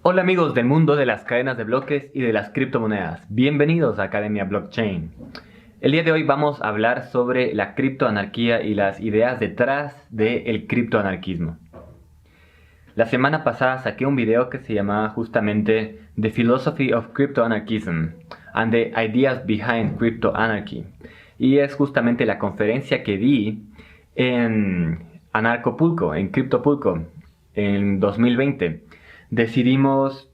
Hola amigos del mundo de las cadenas de bloques y de las criptomonedas. Bienvenidos a Academia Blockchain. El día de hoy vamos a hablar sobre la criptoanarquía y las ideas detrás del criptoanarquismo. La semana pasada saqué un video que se llamaba justamente The Philosophy of Cryptoanarchism and the Ideas Behind Cryptoanarchy. Y es justamente la conferencia que di en Anarcopulco, en Cryptopulco, en 2020. Decidimos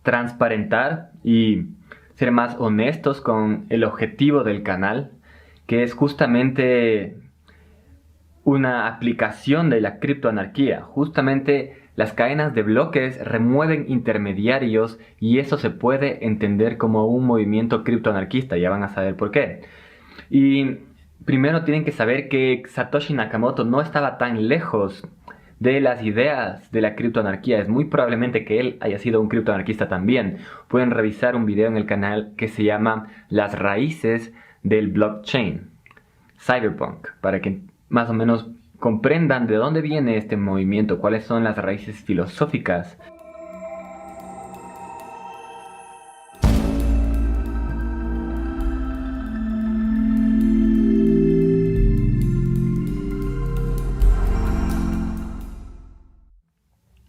transparentar y ser más honestos con el objetivo del canal, que es justamente una aplicación de la criptoanarquía. Justamente las cadenas de bloques remueven intermediarios y eso se puede entender como un movimiento criptoanarquista, ya van a saber por qué. Y primero tienen que saber que Satoshi Nakamoto no estaba tan lejos de las ideas de la criptoanarquía. Es muy probablemente que él haya sido un criptoanarquista también. Pueden revisar un video en el canal que se llama Las raíces del blockchain, Cyberpunk, para que más o menos comprendan de dónde viene este movimiento, cuáles son las raíces filosóficas.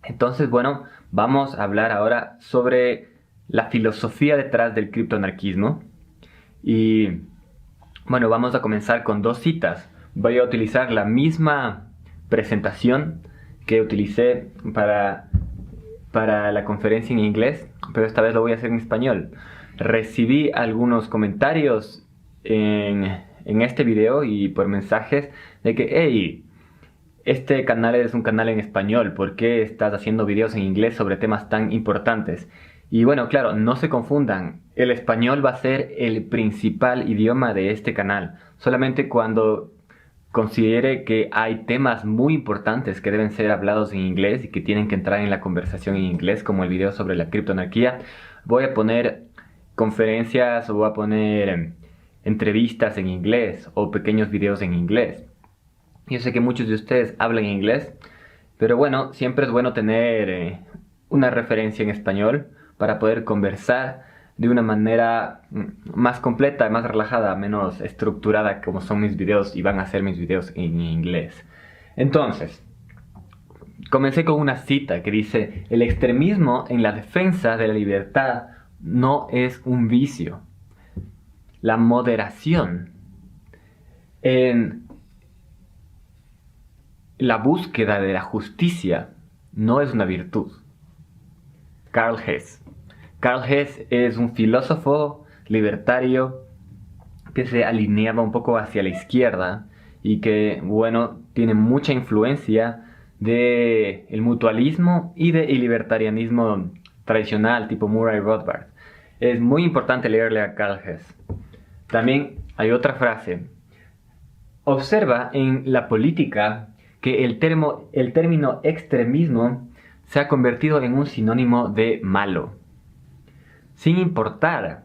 Entonces, bueno, vamos a hablar ahora sobre la filosofía detrás del criptoanarquismo. Y bueno, vamos a comenzar con dos citas. Voy a utilizar la misma presentación que utilicé para la conferencia en inglés, pero esta vez lo voy a hacer en español. Recibí algunos comentarios en este video y por mensajes de que, hey, este canal es un canal en español, ¿por qué estás haciendo videos en inglés sobre temas tan importantes? Y bueno, claro, no se confundan, el español va a ser el principal idioma de este canal. Solamente cuando considere que hay temas muy importantes que deben ser hablados en inglés y que tienen que entrar en la conversación en inglés, como el video sobre la criptoanarquía, voy a poner conferencias o voy a poner entrevistas en inglés o pequeños videos en inglés. Yo sé que muchos de ustedes hablan inglés, pero bueno, siempre es bueno tener una referencia en español para poder conversar de una manera más completa, más relajada, menos estructurada como son mis videos y van a ser mis videos en inglés. Entonces, comencé con una cita que dice: el extremismo en la defensa de la libertad no es un vicio. La moderación en la búsqueda de la justicia no es una virtud. Karl Hess. Karl Hess es un filósofo libertario que se alineaba un poco hacia la izquierda y que, bueno, tiene mucha influencia del mutualismo y del libertarianismo tradicional tipo Murray Rothbard. Es muy importante leerle a Karl Hess. También hay otra frase. Observa en la política que el término extremismo se ha convertido en un sinónimo de malo, sin importar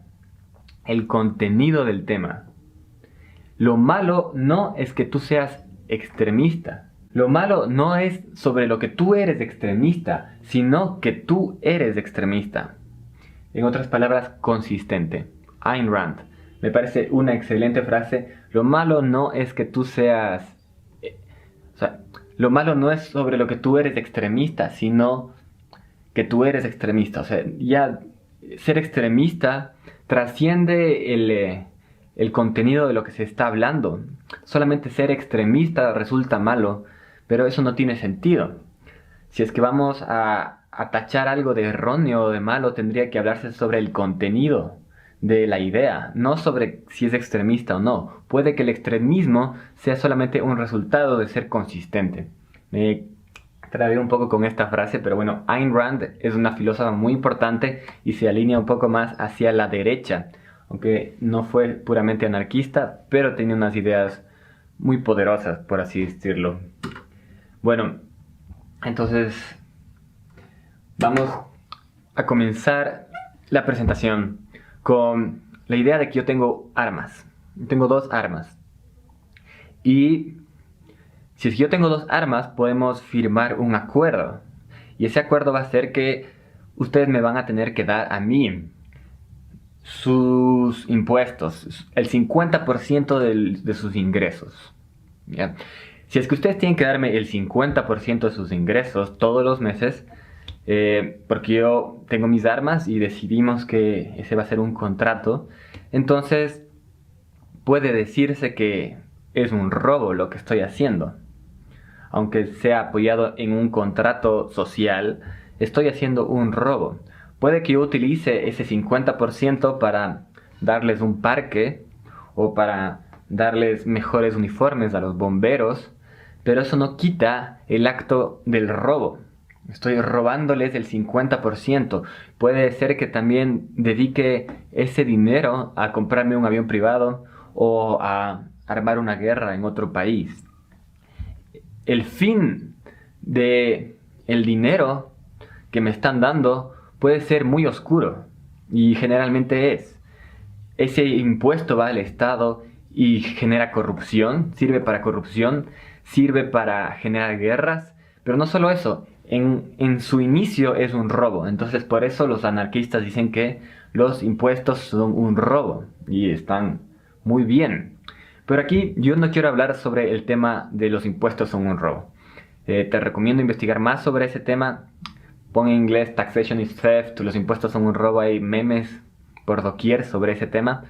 el contenido del tema. Lo malo no es que tú seas extremista. Lo malo no es sobre lo que tú eres extremista, sino que tú eres extremista. En otras palabras, consistente. Ayn Rand. Me parece una excelente frase. Lo malo no es que tú seas... O sea, lo malo no es sobre lo que tú eres extremista, sino que tú eres extremista. O sea, ya ser extremista trasciende el contenido de lo que se está hablando. Solamente ser extremista resulta malo, pero eso no tiene sentido. Si es que vamos a tachar algo de erróneo o de malo, tendría que hablarse sobre el contenido de la idea, no sobre si es extremista o no. Puede que el extremismo sea solamente un resultado de ser consistente. Me trabé un poco con esta frase, pero bueno, Ayn Rand es una filósofa muy importante y se alinea un poco más hacia la derecha, aunque no fue puramente anarquista, pero tenía unas ideas muy poderosas, por así decirlo. Bueno, entonces vamos a comenzar la presentación con la idea de que yo tengo armas. Tengo dos armas. Y si es que yo tengo dos armas, podemos firmar un acuerdo. Y ese acuerdo va a ser que ustedes me van a tener que dar a mí sus impuestos, el 50% de sus ingresos. ¿Ya? Si es que ustedes tienen que darme el 50% de sus ingresos todos los meses, porque yo tengo mis armas y decidimos que ese va a ser un contrato, entonces puede decirse que es un robo lo que estoy haciendo. Aunque sea apoyado en un contrato social, estoy haciendo un robo. Puede que yo utilice ese 50% para darles un parque o para darles mejores uniformes a los bomberos, pero eso no quita el acto del robo. Estoy robándoles el 50%. Puede ser que también dedique ese dinero a comprarme un avión privado o a armar una guerra en otro país. El fin de el dinero que me están dando puede ser muy oscuro, y generalmente es. Ese impuesto va al Estado y genera corrupción, sirve para corrupción, sirve para generar guerras, pero no solo eso, en su inicio es un robo. Entonces por eso los anarquistas dicen que los impuestos son un robo, y están muy bien. Pero aquí yo no quiero hablar sobre el tema de los impuestos son un robo. Te recomiendo investigar más sobre ese tema. Pon en inglés Taxation is Theft, los impuestos son un robo, hay memes por doquier sobre ese tema.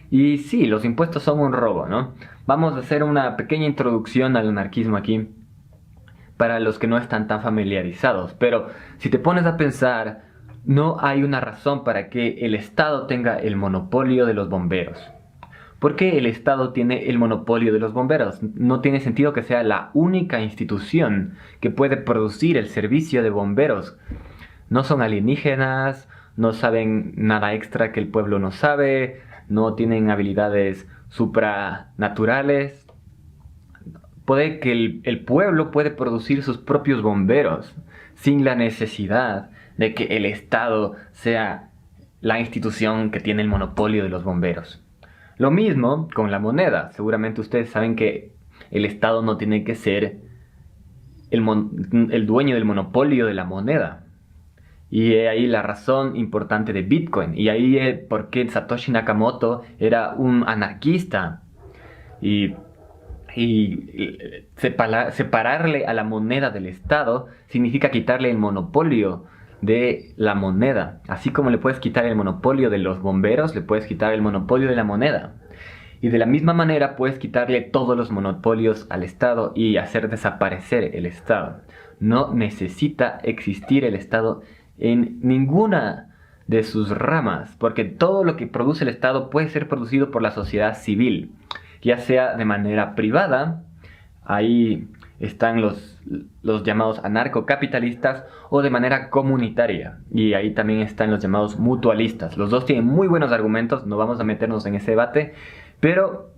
Y sí, los impuestos son un robo, ¿no? Vamos a hacer una pequeña introducción al anarquismo aquí, para los que no están tan familiarizados. Pero si te pones a pensar, no hay una razón para que el Estado tenga el monopolio de los bomberos. ¿Por qué el Estado tiene el monopolio de los bomberos? No tiene sentido que sea la única institución que puede producir el servicio de bomberos. No son alienígenas, no saben nada extra que el pueblo no sabe, no tienen habilidades supranaturales. Puede que el pueblo puede producir sus propios bomberos sin la necesidad de que el Estado sea la institución que tiene el monopolio de los bomberos. Lo mismo con la moneda. Seguramente ustedes saben que el Estado no tiene que ser el dueño del monopolio de la moneda. Y ahí la razón importante de Bitcoin. Y ahí es porque Satoshi Nakamoto era un anarquista. Y separarle a la moneda del Estado significa quitarle el monopolio de la moneda. Así como le puedes quitar el monopolio de los bomberos, le puedes quitar el monopolio de la moneda. Y de la misma manera puedes quitarle todos los monopolios al Estado y hacer desaparecer el Estado. No necesita existir el Estado en ninguna de sus ramas, porque todo lo que produce el Estado puede ser producido por la sociedad civil, ya sea de manera privada. Ahí están los llamados anarcocapitalistas, o de manera comunitaria, y ahí también están los llamados mutualistas. Los dos tienen muy buenos argumentos, no vamos a meternos en ese debate, pero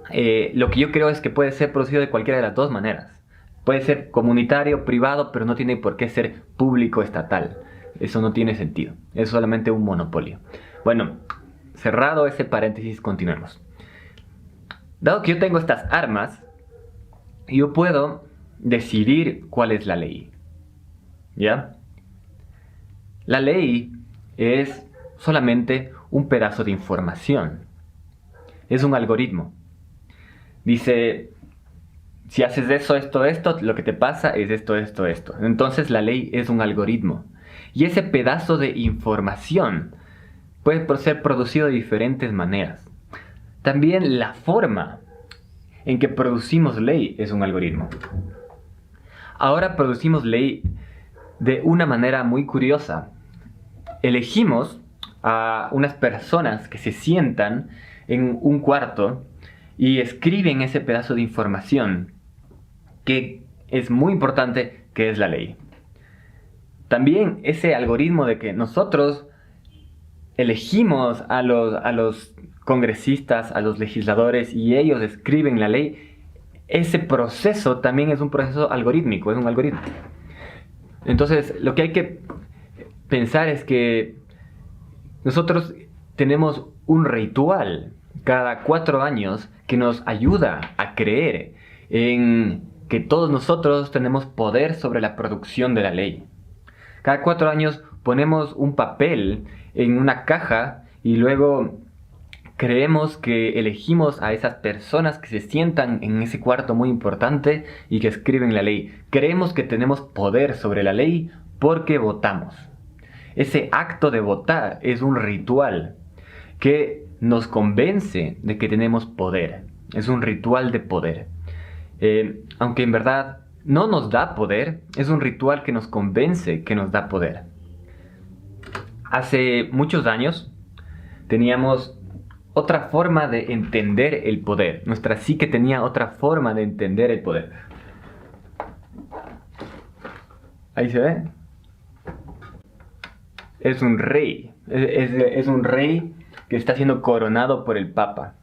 lo que yo creo es que puede ser producido de cualquiera de las dos maneras. Puede ser comunitario, privado, pero no tiene por qué ser público, estatal. Eso no tiene sentido, es solamente un monopolio. Bueno, cerrado ese paréntesis, continuemos. Dado que yo tengo estas armas, yo puedo decidir cuál es la ley. ¿Ya? La ley es solamente un pedazo de información. Es un algoritmo. Dice, si haces eso, esto, lo que te pasa es esto. Entonces la ley es un algoritmo. Y ese pedazo de información puede ser producido de diferentes maneras. También la forma en que producimos ley es un algoritmo. Ahora producimos ley de una manera muy curiosa. Elegimos a unas personas que se sientan en un cuarto y escriben ese pedazo de información que es muy importante, que es la ley. También ese algoritmo de que nosotros elegimos a los congresistas, a los legisladores, y ellos escriben la ley, ese proceso también es un proceso algorítmico, es un algoritmo. Entonces, lo que hay que pensar es que nosotros tenemos un ritual cada 4 años que nos ayuda a creer en que todos nosotros tenemos poder sobre la producción de la ley. Cada 4 años ponemos un papel en una caja y luego creemos que elegimos a esas personas que se sientan en ese cuarto muy importante y que escriben la ley. Creemos que tenemos poder sobre la ley porque votamos. Ese acto de votar es un ritual que nos convence de que tenemos poder. Es un ritual de poder. Aunque en verdad no nos da poder, es un ritual que nos convence que nos da poder. Hace muchos años teníamos otra forma de entender el poder. Nuestra psique tenía otra forma de entender el poder. Ahí se ve. Es un rey. Es un rey que está siendo coronado por el Papa.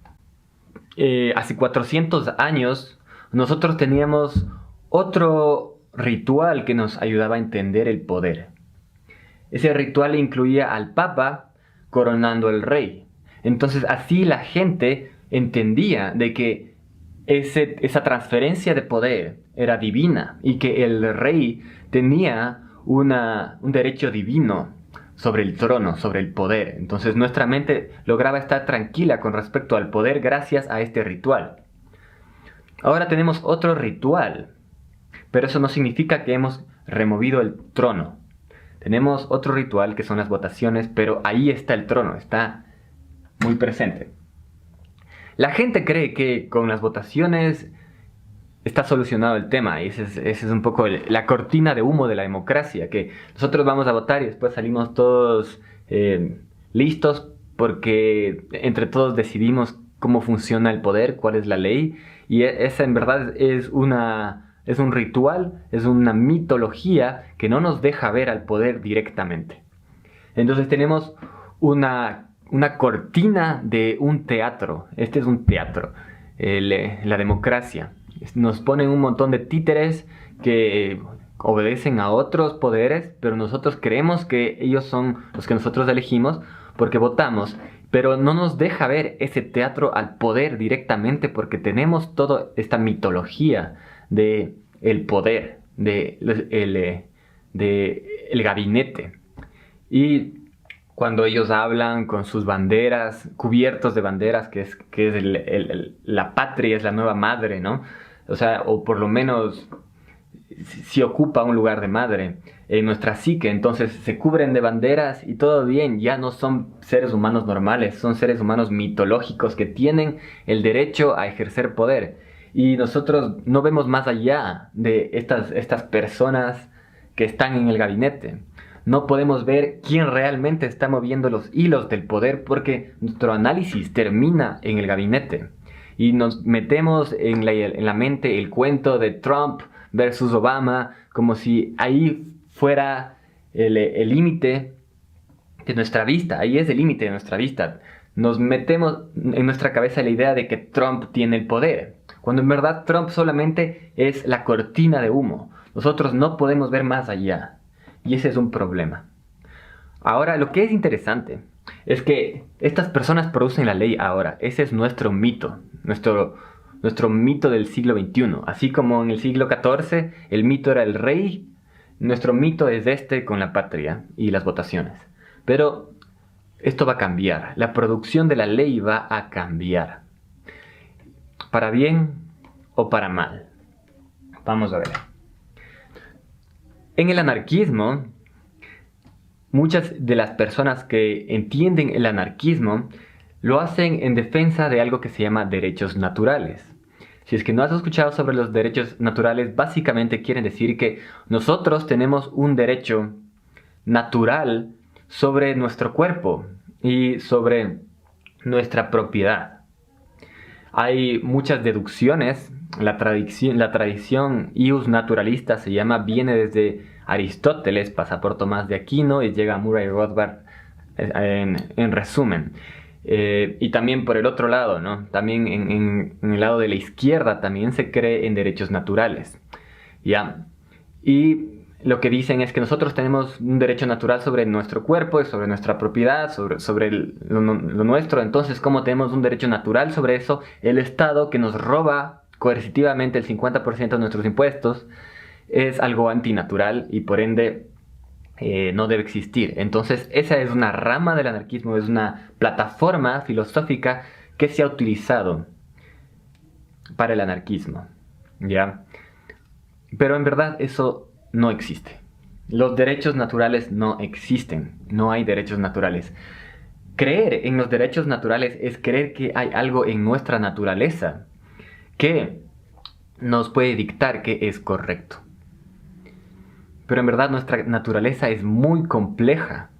Hace 400 años nosotros teníamos otro ritual que nos ayudaba a entender el poder. Ese ritual incluía al Papa coronando al rey. Entonces así la gente entendía de que esa transferencia de poder era divina y que el rey tenía un derecho divino sobre el trono, sobre el poder. Entonces nuestra mente lograba estar tranquila con respecto al poder gracias a este ritual. Ahora tenemos otro ritual, pero eso no significa que hemos removido el trono. Tenemos otro ritual que son las votaciones, pero ahí está el trono, está muy presente. La gente cree que con las votaciones está solucionado el tema, y ese es un poco la cortina de humo de la democracia, que nosotros vamos a votar y después salimos todos listos porque entre todos decidimos cómo funciona el poder, cuál es la ley, y esa en verdad es un ritual, es una mitología que no nos deja ver al poder directamente. Entonces tenemos una cortina de un teatro. Este es un teatro, la democracia. Nos ponen un montón de títeres que obedecen a otros poderes, pero nosotros creemos que ellos son los que nosotros elegimos porque votamos, pero no nos deja ver ese teatro al poder directamente porque tenemos toda esta mitología de el poder, de el gabinete. Y cuando ellos hablan con sus banderas, cubiertos de banderas, que es la patria es la nueva madre, ¿no? O sea, o por lo menos si ocupa un lugar de madre en nuestra psique, entonces se cubren de banderas y todo bien, ya no son seres humanos normales, son seres humanos mitológicos que tienen el derecho a ejercer poder. Y nosotros no vemos más allá de estas personas que están en el gabinete. No podemos ver quién realmente está moviendo los hilos del poder porque nuestro análisis termina en el gabinete. Y nos metemos en la mente el cuento de Trump versus Obama, como si ahí fuera el límite de nuestra vista. Ahí es el límite de nuestra vista. Nos metemos en nuestra cabeza la idea de que Trump tiene el poder, cuando en verdad Trump solamente es la cortina de humo. Nosotros no podemos ver más allá. Y ese es un problema. Ahora, lo que es interesante es que estas personas producen la ley ahora. Ese es nuestro mito, nuestro mito del siglo XXI. Así como en el siglo XIV el mito era el rey, nuestro mito es este con la patria y las votaciones. Pero esto va a cambiar. La producción de la ley va a cambiar. ¿Para bien o para mal? Vamos a ver. En el anarquismo, muchas de las personas que entienden el anarquismo lo hacen en defensa de algo que se llama derechos naturales. Si es que no has escuchado sobre los derechos naturales, básicamente quieren decir que nosotros tenemos un derecho natural sobre nuestro cuerpo y sobre nuestra propiedad. Hay muchas deducciones. La tradición ius naturalista viene desde Aristóteles, pasa por Tomás de Aquino y llega a Murray Rothbard en resumen. Y también por el otro lado, ¿no? También en el lado de la izquierda también se cree en derechos naturales. ¿Ya? Y lo que dicen es que nosotros tenemos un derecho natural sobre nuestro cuerpo y sobre nuestra propiedad, sobre lo nuestro. Entonces, ¿cómo tenemos un derecho natural sobre eso? El Estado que nos roba coercitivamente el 50% de nuestros impuestos es algo antinatural y por ende no debe existir. Entonces esa es una rama del anarquismo, es una plataforma filosófica que se ha utilizado para el anarquismo, ¿ya? Pero en verdad eso no existe. Los derechos naturales no existen, no hay derechos naturales. Creer en los derechos naturales es creer que hay algo en nuestra naturaleza que nos puede dictar qué es correcto. Pero en verdad nuestra naturaleza es muy compleja.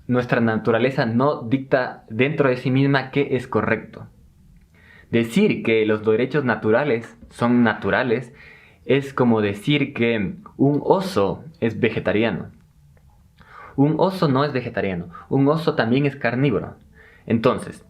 Nuestra naturaleza no dicta dentro de sí misma qué es correcto. Decir que los derechos naturales son naturales es como decir que un oso es vegetariano. Un oso no es vegetariano, un oso también es carnívoro. Entonces,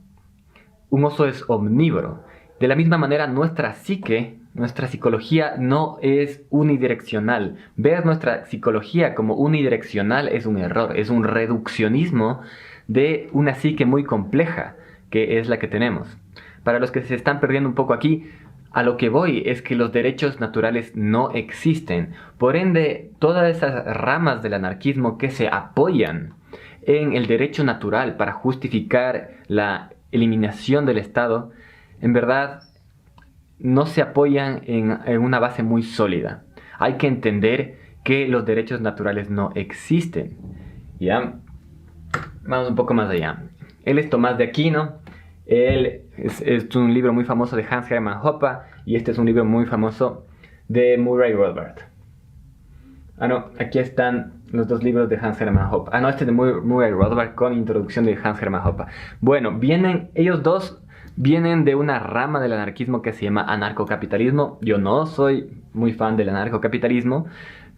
un oso es omnívoro. De la misma manera, nuestra psique, nuestra psicología no es unidireccional. Ver nuestra psicología como unidireccional es un error, es un reduccionismo de una psique muy compleja, que es la que tenemos. Para los que se están perdiendo un poco aquí, a lo que voy es que los derechos naturales no existen. Por ende, todas esas ramas del anarquismo que se apoyan en el derecho natural para justificar la eliminación del Estado, en verdad no se apoyan en una base muy sólida. Hay que entender que los derechos naturales no existen. ¿Ya? Vamos un poco más allá. Él es Tomás de Aquino. Él es un libro muy famoso de Hans Hermann Hoppe y este es un libro muy famoso de Murray Rothbard. Ah, no, aquí están los dos libros de Hans Hermann Hoppe. Ah, no, este es de Murray Rothbard con introducción de Hans Hermann Hoppe. Bueno, ellos dos vienen de una rama del anarquismo que se llama anarcocapitalismo. Yo no soy muy fan del anarcocapitalismo,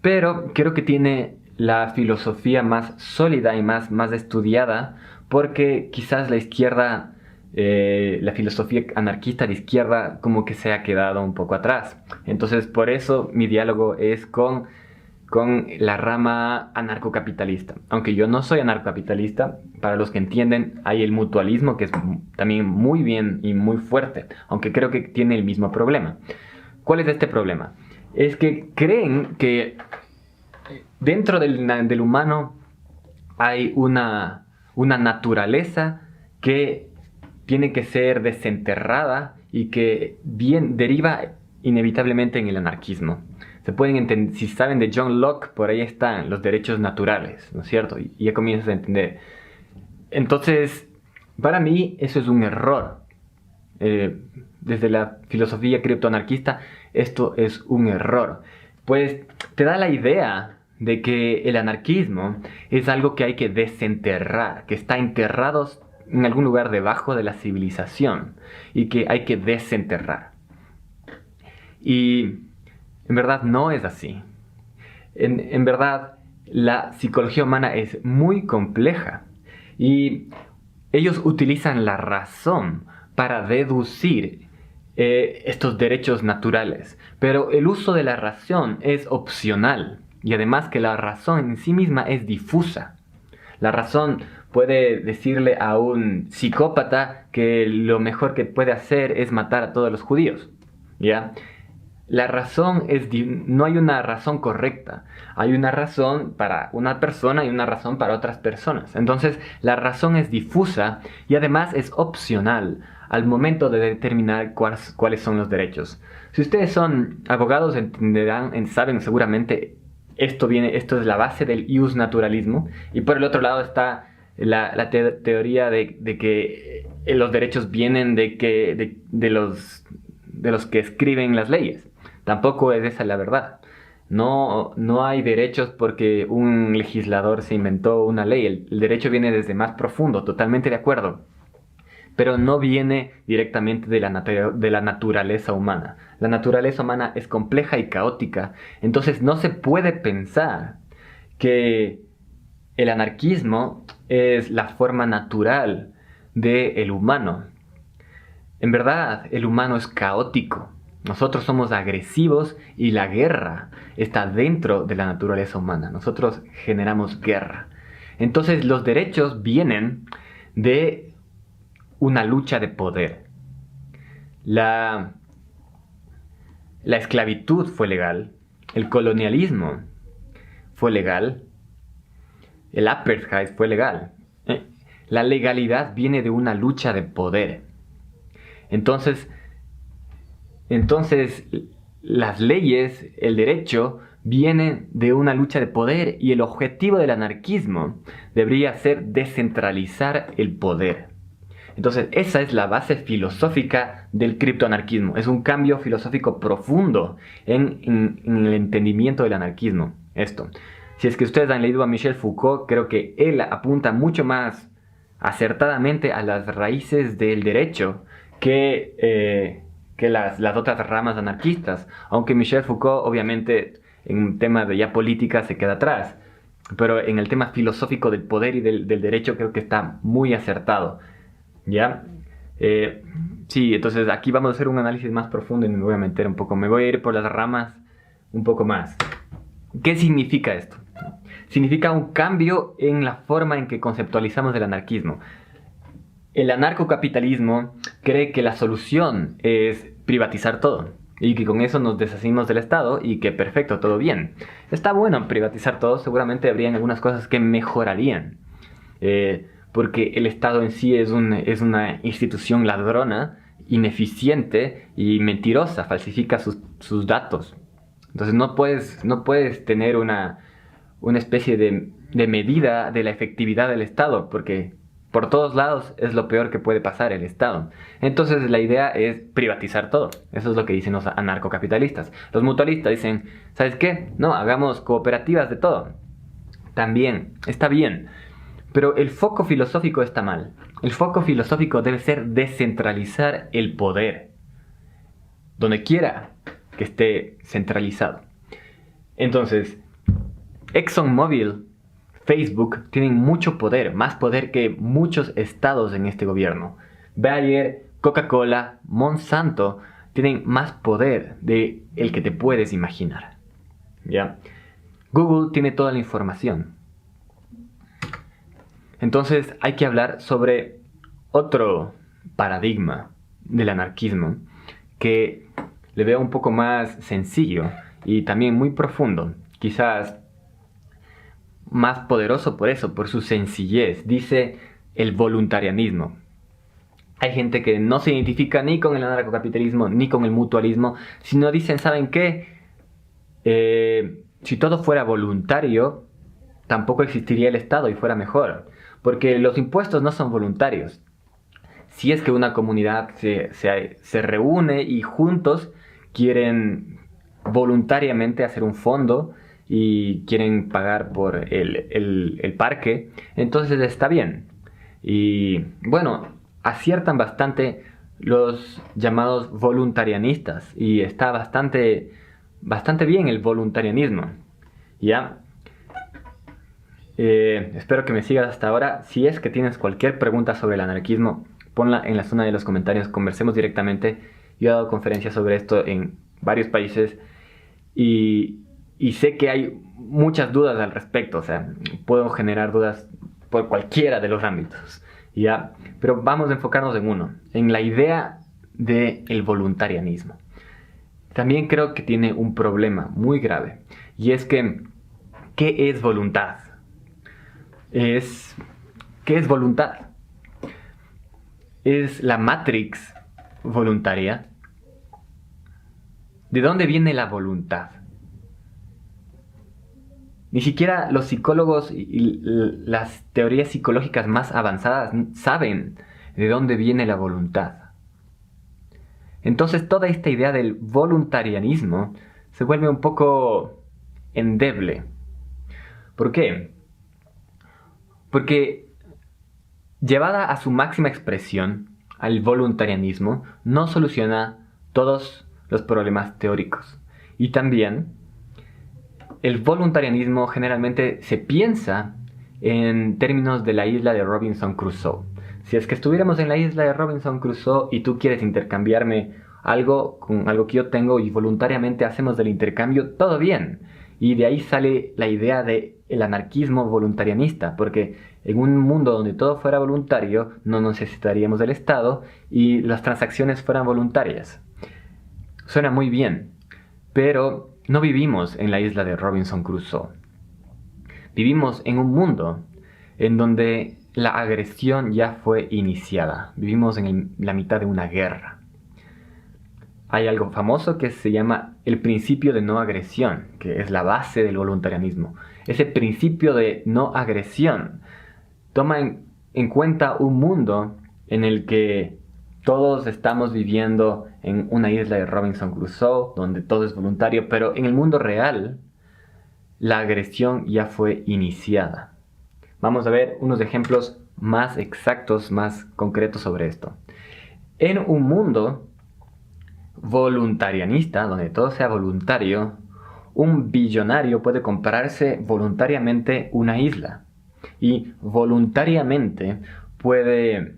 pero creo que tiene la filosofía más sólida y más estudiada, porque quizás la izquierda, la filosofía anarquista de izquierda como que se ha quedado un poco atrás. Entonces por eso mi diálogo es con la rama anarcocapitalista. Aunque yo no soy anarcocapitalista, para los que entienden, hay el mutualismo que es también muy bien y muy fuerte, aunque creo que tiene el mismo problema. ¿Cuál es este problema? Es que creen que dentro del humano hay una naturaleza que tiene que ser desenterrada y que deriva inevitablemente en el anarquismo. Se pueden entender, si saben de John Locke, por ahí están los derechos naturales, ¿no es cierto? Y ya comienzas a entender. Entonces, para mí eso es un error. Desde la filosofía criptoanarquista, esto es un error. Pues te da la idea de que el anarquismo es algo que hay que desenterrar, que está enterrado en algún lugar debajo de la civilización y que hay que desenterrar. Y en verdad no es así. En verdad la psicología humana es muy compleja y ellos utilizan la razón para deducir estos derechos naturales. Pero el uso de la razón es opcional y además que la razón en sí misma es difusa. La razón puede decirle a un psicópata que lo mejor que puede hacer es matar a todos los judíos, ¿ya? La razón no hay una razón correcta. Hay una razón para una persona y una razón para otras personas. Entonces, la razón es difusa y además es opcional al momento de determinar cuáles son los derechos. Si ustedes son abogados, saben seguramente esto es la base del iusnaturalismo. Y por el otro lado está la teoría de que los derechos vienen de los que escriben las leyes. Tampoco es esa la verdad. No hay derechos porque un legislador se inventó una ley. El derecho viene desde más profundo, totalmente de acuerdo. Pero no viene directamente de la naturaleza humana. La naturaleza humana es compleja y caótica. Entonces no se puede pensar que el anarquismo es la forma natural del humano. En verdad, el humano es caótico. Nosotros somos agresivos y la guerra está dentro de la naturaleza humana. Nosotros generamos guerra. Entonces los derechos vienen de una lucha de poder. La esclavitud fue legal, el colonialismo fue legal, el apartheid fue legal. La legalidad viene de una lucha de poder. Entonces, las leyes, el derecho, vienen de una lucha de poder y el objetivo del anarquismo debería ser descentralizar el poder. Entonces, esa es la base filosófica del criptoanarquismo. Es un cambio filosófico profundo en el entendimiento del anarquismo. Esto. Si es que ustedes han leído a Michel Foucault, creo que él apunta mucho más acertadamente a las raíces del derecho que las otras ramas anarquistas. Aunque Michel Foucault, obviamente, en un tema de ya política se queda atrás. Pero en el tema filosófico del poder y del derecho creo que está muy acertado. ¿Ya? Sí, entonces aquí vamos a hacer un análisis más profundo y me voy a meter un poco. Me voy a ir por las ramas un poco más. ¿Qué significa esto? Significa un cambio en la forma en que conceptualizamos el anarquismo. El anarcocapitalismo cree que la solución es privatizar todo y que con eso nos deshacimos del Estado y que perfecto, todo bien. Está bueno privatizar todo, seguramente habrían algunas cosas que mejorarían. Porque el Estado en sí es una institución ladrona, ineficiente y mentirosa, falsifica sus datos. Entonces no puedes tener una especie de medida de la efectividad del Estado, porque por todos lados es lo peor que puede pasar el Estado. Entonces la idea es privatizar todo. Eso es lo que dicen los anarcocapitalistas. Los mutualistas dicen, ¿sabes qué? No, hagamos cooperativas de todo. También, está bien. Pero el foco filosófico está mal. El foco filosófico debe ser descentralizar el poder. Donde quiera que esté centralizado. Entonces, ExxonMobil, Facebook tienen mucho poder, más poder que muchos estados en este gobierno. Bayer, Coca-Cola, Monsanto tienen más poder de el que te puedes imaginar. ¿Ya? Google tiene toda la información. Entonces hay que hablar sobre otro paradigma del anarquismo que le veo un poco más sencillo y también muy profundo, quizás más poderoso por eso, por su sencillez. Dice el voluntarianismo. Hay gente que no se identifica ni con el anarcocapitalismo ni con el mutualismo, sino dicen, ¿saben qué? Si todo fuera voluntario, tampoco existiría el Estado y fuera mejor. Porque los impuestos no son voluntarios. Si es que una comunidad se reúne y juntos quieren voluntariamente hacer un fondo y quieren pagar por el parque, entonces está bien. Y bueno, aciertan bastante los llamados voluntarianistas y está bastante bien el voluntarianismo. ¿Ya? Espero que me sigas hasta ahora. Si es que tienes cualquier pregunta sobre el anarquismo, ponla en la zona de los comentarios, conversemos directamente. Yo he dado conferencias sobre esto en varios países y sé que hay muchas dudas al respecto. O sea, puedo generar dudas por cualquiera de los ámbitos, ¿ya? Pero vamos a enfocarnos en uno, en la idea del voluntarianismo. También creo que tiene un problema muy grave, y es que, ¿qué es voluntad? ¿Qué es voluntad? ¿Es la matrix voluntaria? ¿De dónde viene la voluntad? Ni siquiera los psicólogos y las teorías psicológicas más avanzadas saben de dónde viene la voluntad. Entonces toda esta idea del voluntarianismo se vuelve un poco endeble. ¿Por qué? Porque llevada a su máxima expresión, el voluntarianismo no soluciona todos los problemas teóricos. Y también el voluntarianismo generalmente se piensa en términos de la isla de Robinson Crusoe. Si es que estuviéramos en la isla de Robinson Crusoe y tú quieres intercambiarme algo con algo que yo tengo y voluntariamente hacemos el intercambio, todo bien. Y de ahí sale la idea del anarquismo voluntarianista, porque en un mundo donde todo fuera voluntario, no necesitaríamos del Estado y las transacciones fueran voluntarias. Suena muy bien, pero no vivimos en la isla de Robinson Crusoe. Vivimos en un mundo en donde la agresión ya fue iniciada. Vivimos en la mitad de una guerra. Hay algo famoso que se llama el principio de no agresión, que es la base del voluntarianismo. Ese principio de no agresión toma en cuenta un mundo en el que todos estamos viviendo en una isla de Robinson Crusoe, donde todo es voluntario, pero en el mundo real, la agresión ya fue iniciada. Vamos a ver unos ejemplos más exactos, más concretos sobre esto. En un mundo voluntarianista, donde todo sea voluntario, un billonario puede comprarse voluntariamente una isla y voluntariamente puede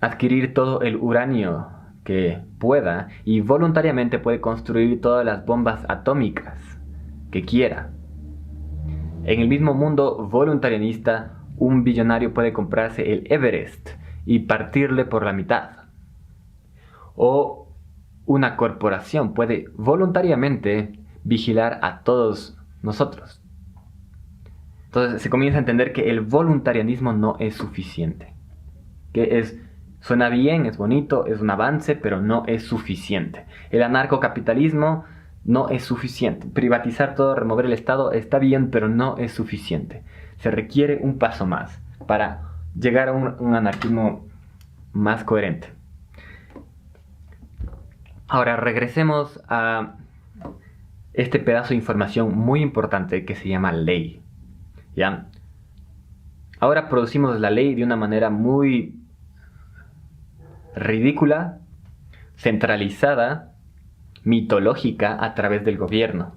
adquirir todo el uranio que pueda y voluntariamente puede construir todas las bombas atómicas que quiera. En el mismo mundo voluntarianista, un billonario puede comprarse el Everest y partirle por la mitad. O una corporación puede voluntariamente vigilar a todos nosotros. Entonces se comienza a entender que el voluntarianismo no es suficiente. Suena bien, es bonito, es un avance, pero no es suficiente. El anarcocapitalismo no es suficiente. Privatizar todo, remover el Estado está bien, pero no es suficiente. Se requiere un paso más para llegar a un anarquismo más coherente. Ahora regresemos a este pedazo de información muy importante que se llama ley. ¿Ya? Ahora producimos la ley de una manera muy ridícula, centralizada, mitológica a través del gobierno.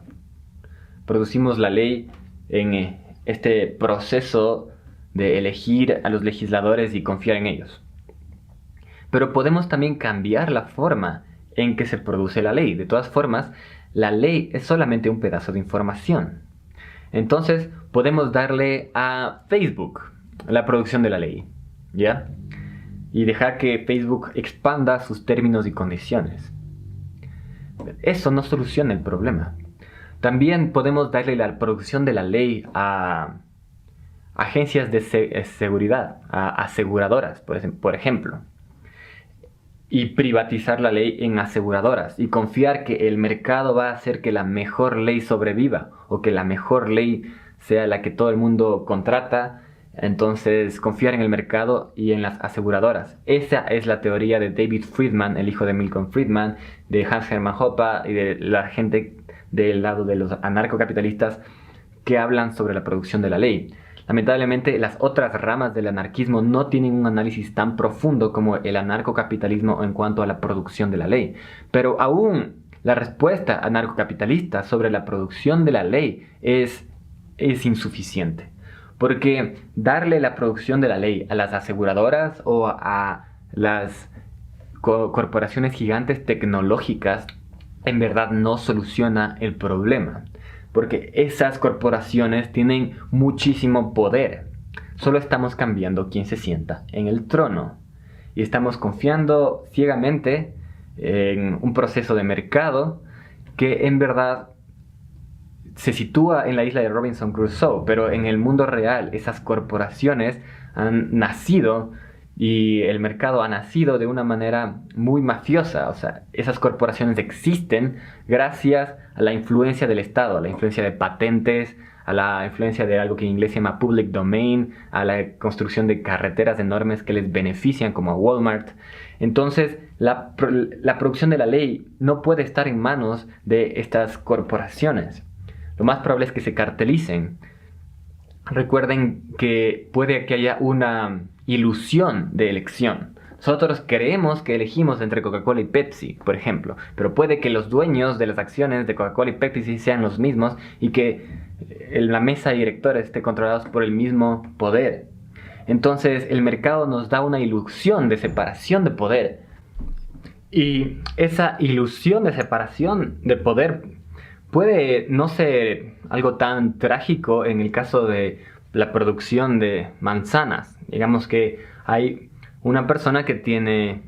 Producimos la ley en este proceso de elegir a los legisladores y confiar en ellos. Pero podemos también cambiar la forma en que se produce la ley. De todas formas, la ley es solamente un pedazo de información. Entonces, podemos darle a Facebook la producción de la ley, ¿ya? Y dejar que Facebook expanda sus términos y condiciones. Eso no soluciona el problema. También podemos darle la producción de la ley a agencias de seguridad, a aseguradoras, por ejemplo. Y privatizar la ley en aseguradoras y confiar que el mercado va a hacer que la mejor ley sobreviva o que la mejor ley sea la que todo el mundo contrata. Entonces confiar en el mercado y en las aseguradoras. Esa es la teoría de David Friedman, el hijo de Milton Friedman, de Hans Hermann Hoppe y de la gente del lado de los anarcocapitalistas que hablan sobre la producción de la ley. Lamentablemente, las otras ramas del anarquismo no tienen un análisis tan profundo como el anarcocapitalismo en cuanto a la producción de la ley. Pero aún la respuesta anarcocapitalista sobre la producción de la ley es insuficiente. Porque darle la producción de la ley a las aseguradoras o a las corporaciones gigantes tecnológicas en verdad no soluciona el problema. Porque esas corporaciones tienen muchísimo poder. Solo estamos cambiando quién se sienta en el trono. Y estamos confiando ciegamente en un proceso de mercado que en verdad se sitúa en la isla de Robinson Crusoe. Pero en el mundo real esas corporaciones han nacido y el mercado ha nacido de una manera muy mafiosa. O sea, esas corporaciones existen gracias a la influencia del Estado, a la influencia de patentes, a la influencia de algo que en inglés se llama public domain, a la construcción de carreteras enormes que les benefician como a Walmart. Entonces, la producción de la ley no puede estar en manos de estas corporaciones. Lo más probable es que se cartelicen. Recuerden que puede que haya una ilusión de elección. Nosotros creemos que elegimos entre Coca-Cola y Pepsi, por ejemplo, pero puede que los dueños de las acciones de Coca-Cola y Pepsi sean los mismos y que la mesa de directores esté controlados por el mismo poder. Entonces el mercado nos da una ilusión de separación de poder. Y esa ilusión de separación de poder puede no ser algo tan trágico en el caso de la producción de manzanas. Digamos que hay una persona que tiene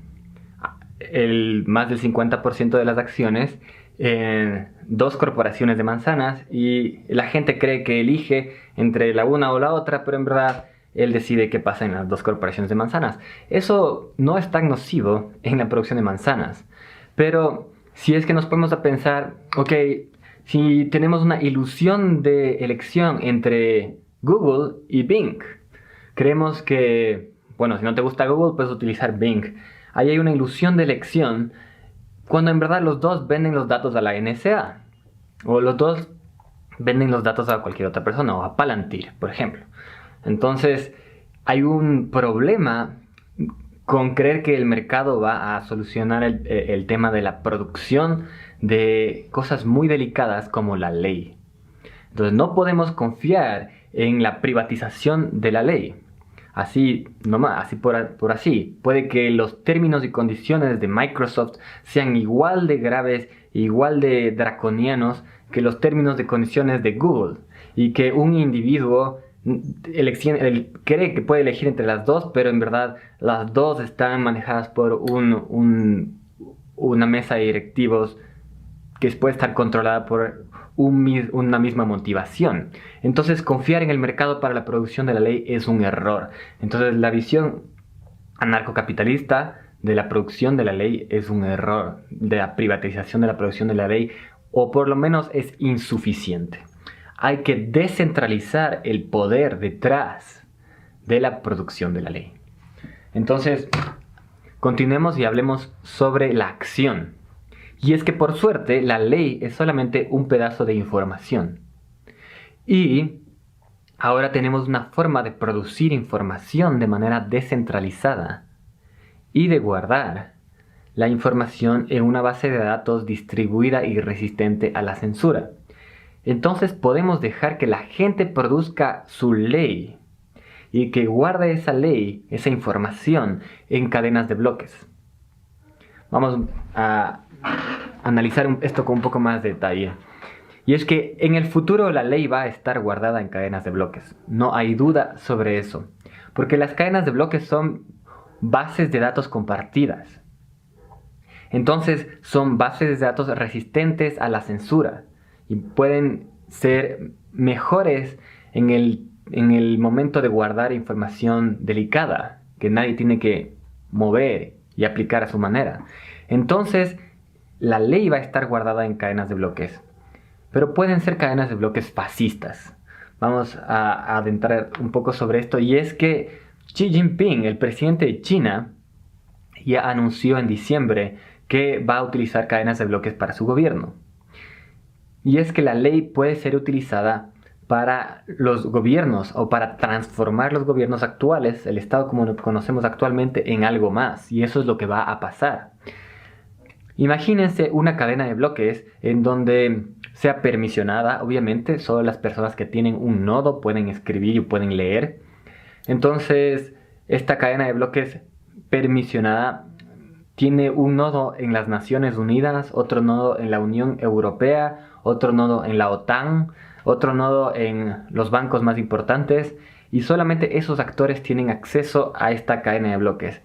más del 50% de las acciones en dos corporaciones de manzanas y la gente cree que elige entre la una o la otra, pero en verdad él decide qué pasa en las dos corporaciones de manzanas. Eso no es tan nocivo en la producción de manzanas, pero si es que nos ponemos a pensar, ok, si tenemos una ilusión de elección entre Google y Bing, creemos que, bueno, si no te gusta Google, puedes utilizar Bing. Ahí hay una ilusión de elección, cuando en verdad los dos venden los datos a la NSA, o los dos venden los datos a cualquier otra persona, o a Palantir, por ejemplo. Entonces, hay un problema con creer que el mercado va a solucionar el tema de la producción de cosas muy delicadas como la ley. Entonces, no podemos confiar en la privatización de la ley. Así, nomás, así por así. Puede que los términos y condiciones de Microsoft sean igual de graves, igual de draconianos que los términos y condiciones de Google. Y que un individuo cree que puede elegir entre las dos, pero en verdad las dos están manejadas por una mesa de directivos que puede estar controlada por una misma motivación. Entonces, confiar en el mercado para la producción de la ley es un error. Entonces, la visión anarcocapitalista de la producción de la ley es un error, de la privatización de la producción de la ley, o por lo menos es insuficiente. Hay que descentralizar el poder detrás de la producción de la ley. Entonces, continuemos y hablemos sobre la acción. Y es que por suerte la ley es solamente un pedazo de información. Y ahora tenemos una forma de producir información de manera descentralizada y de guardar la información en una base de datos distribuida y resistente a la censura. Entonces podemos dejar que la gente produzca su ley y que guarde esa ley, esa información, en cadenas de bloques. Vamos a analizar esto con un poco más de detalle. Y es que en el futuro la ley va a estar guardada en cadenas de bloques. No hay duda sobre eso. Porque las cadenas de bloques son bases de datos compartidas. Entonces son bases de datos resistentes a la censura. Y pueden ser mejores en el momento de guardar información delicada, que nadie tiene que mover y aplicar a su manera. Entonces, la ley va a estar guardada en cadenas de bloques. Pero pueden ser cadenas de bloques fascistas. Vamos a adentrar un poco sobre esto. Y es que Xi Jinping, el presidente de China, ya anunció en diciembre que va a utilizar cadenas de bloques para su gobierno. Y es que la ley puede ser utilizada para los gobiernos o para transformar los gobiernos actuales, el Estado como lo conocemos actualmente, en algo más. Y eso es lo que va a pasar. Imagínense una cadena de bloques en donde sea permisionada, obviamente, solo las personas que tienen un nodo pueden escribir y pueden leer. Entonces, esta cadena de bloques permisionada tiene un nodo en las Naciones Unidas, otro nodo en la Unión Europea, otro nodo en la OTAN, otro nodo en los bancos más importantes, y solamente esos actores tienen acceso a esta cadena de bloques.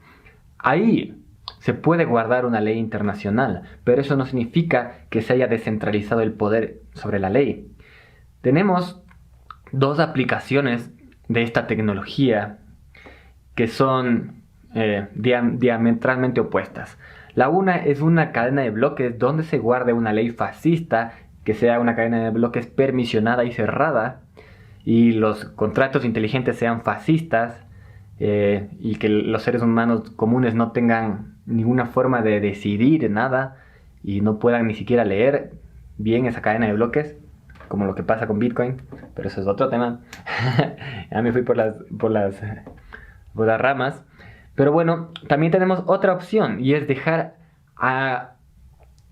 Ahí se puede guardar una ley internacional, pero eso no significa que se haya descentralizado el poder sobre la ley. Tenemos dos aplicaciones de esta tecnología que son diametralmente opuestas. La una es una cadena de bloques donde se guarde una ley fascista, que sea una cadena de bloques permisionada y cerrada, y los contratos inteligentes sean fascistas, y que los seres humanos comunes no tengan ninguna forma de decidir nada y no puedan ni siquiera leer bien esa cadena de bloques, como lo que pasa con Bitcoin, pero eso es otro tema. Ya me fui por las ramas. Pero bueno, también tenemos otra opción, y es dejar a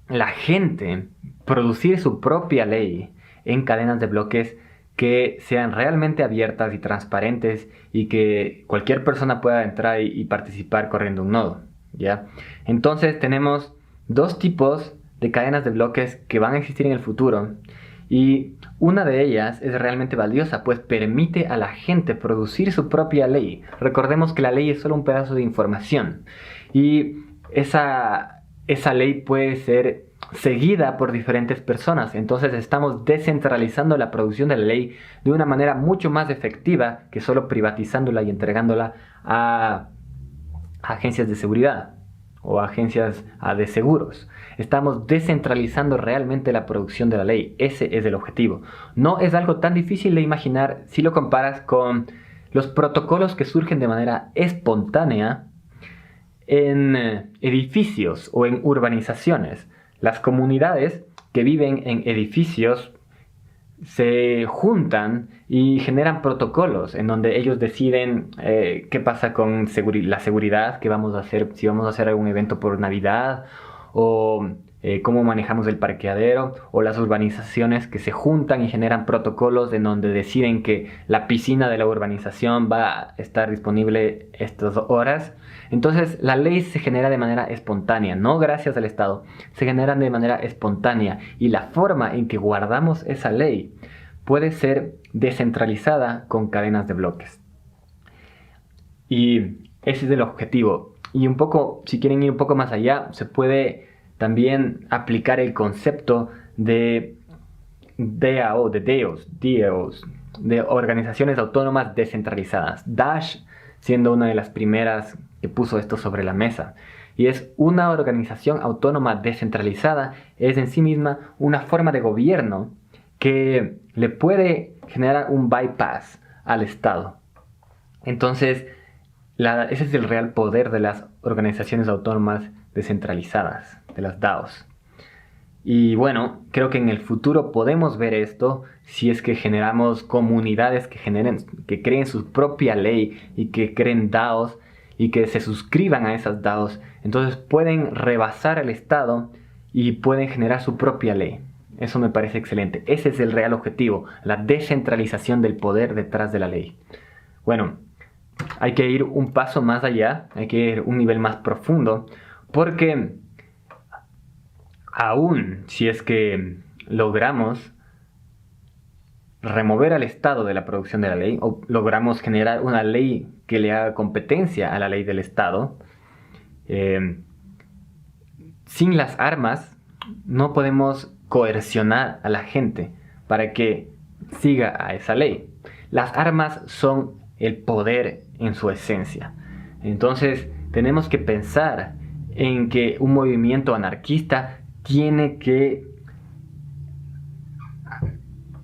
la gente producir su propia ley en cadenas de bloques que sean realmente abiertas y transparentes y que cualquier persona pueda entrar y participar corriendo un nodo, ¿ya? Entonces tenemos dos tipos de cadenas de bloques que van a existir en el futuro, y una de ellas es realmente valiosa, pues permite a la gente producir su propia ley. Recordemos que la ley es solo un pedazo de información, y esa esa ley puede ser seguida por diferentes personas. Entonces estamos descentralizando la producción de la ley de una manera mucho más efectiva que solo privatizándola y entregándola a agencias de seguridad o agencias de seguros. Estamos descentralizando realmente la producción de la ley. Ese es el objetivo. No es algo tan difícil de imaginar si lo comparas con los protocolos que surgen de manera espontánea en edificios o en urbanizaciones. Las comunidades que viven en edificios se juntan y generan protocolos en donde ellos deciden qué pasa con la seguridad que vamos a hacer, si vamos a hacer algún evento por Navidad, o cómo manejamos el parqueadero, o las urbanizaciones que se juntan y generan protocolos en donde deciden que la piscina de la urbanización va a estar disponible estas horas. Entonces la ley se genera de manera espontánea, no gracias al Estado, se generan de manera espontánea, y la forma en que guardamos esa ley puede ser descentralizada con cadenas de bloques. Y ese es el objetivo. Y un poco, si quieren ir un poco más allá, se puede también aplicar el concepto de DAO, de organizaciones autónomas descentralizadas. Dash siendo una de las primeras que puso esto sobre la mesa. Y es una organización autónoma descentralizada, es en sí misma una forma de gobierno que le puede generar un bypass al Estado. Entonces, ese es el real poder de las organizaciones autónomas descentralizadas, de las DAOs. Y bueno, creo que en el futuro podemos ver esto si es que generamos comunidades que creen su propia ley y que creen DAOs y que se suscriban a esas DAOs. Entonces pueden rebasar al Estado y pueden generar su propia ley. Eso me parece excelente. Ese es el real objetivo, la descentralización del poder detrás de la ley. Bueno, hay que ir un paso más allá, hay que ir un nivel más profundo, porque aún si es que logramos remover al Estado de la producción de la ley, o logramos generar una ley que le haga competencia a la ley del Estado, sin las armas no podemos coercionar a la gente para que siga a esa ley. Las armas son el poder en su esencia. Entonces tenemos que pensar en que un movimiento anarquista tiene que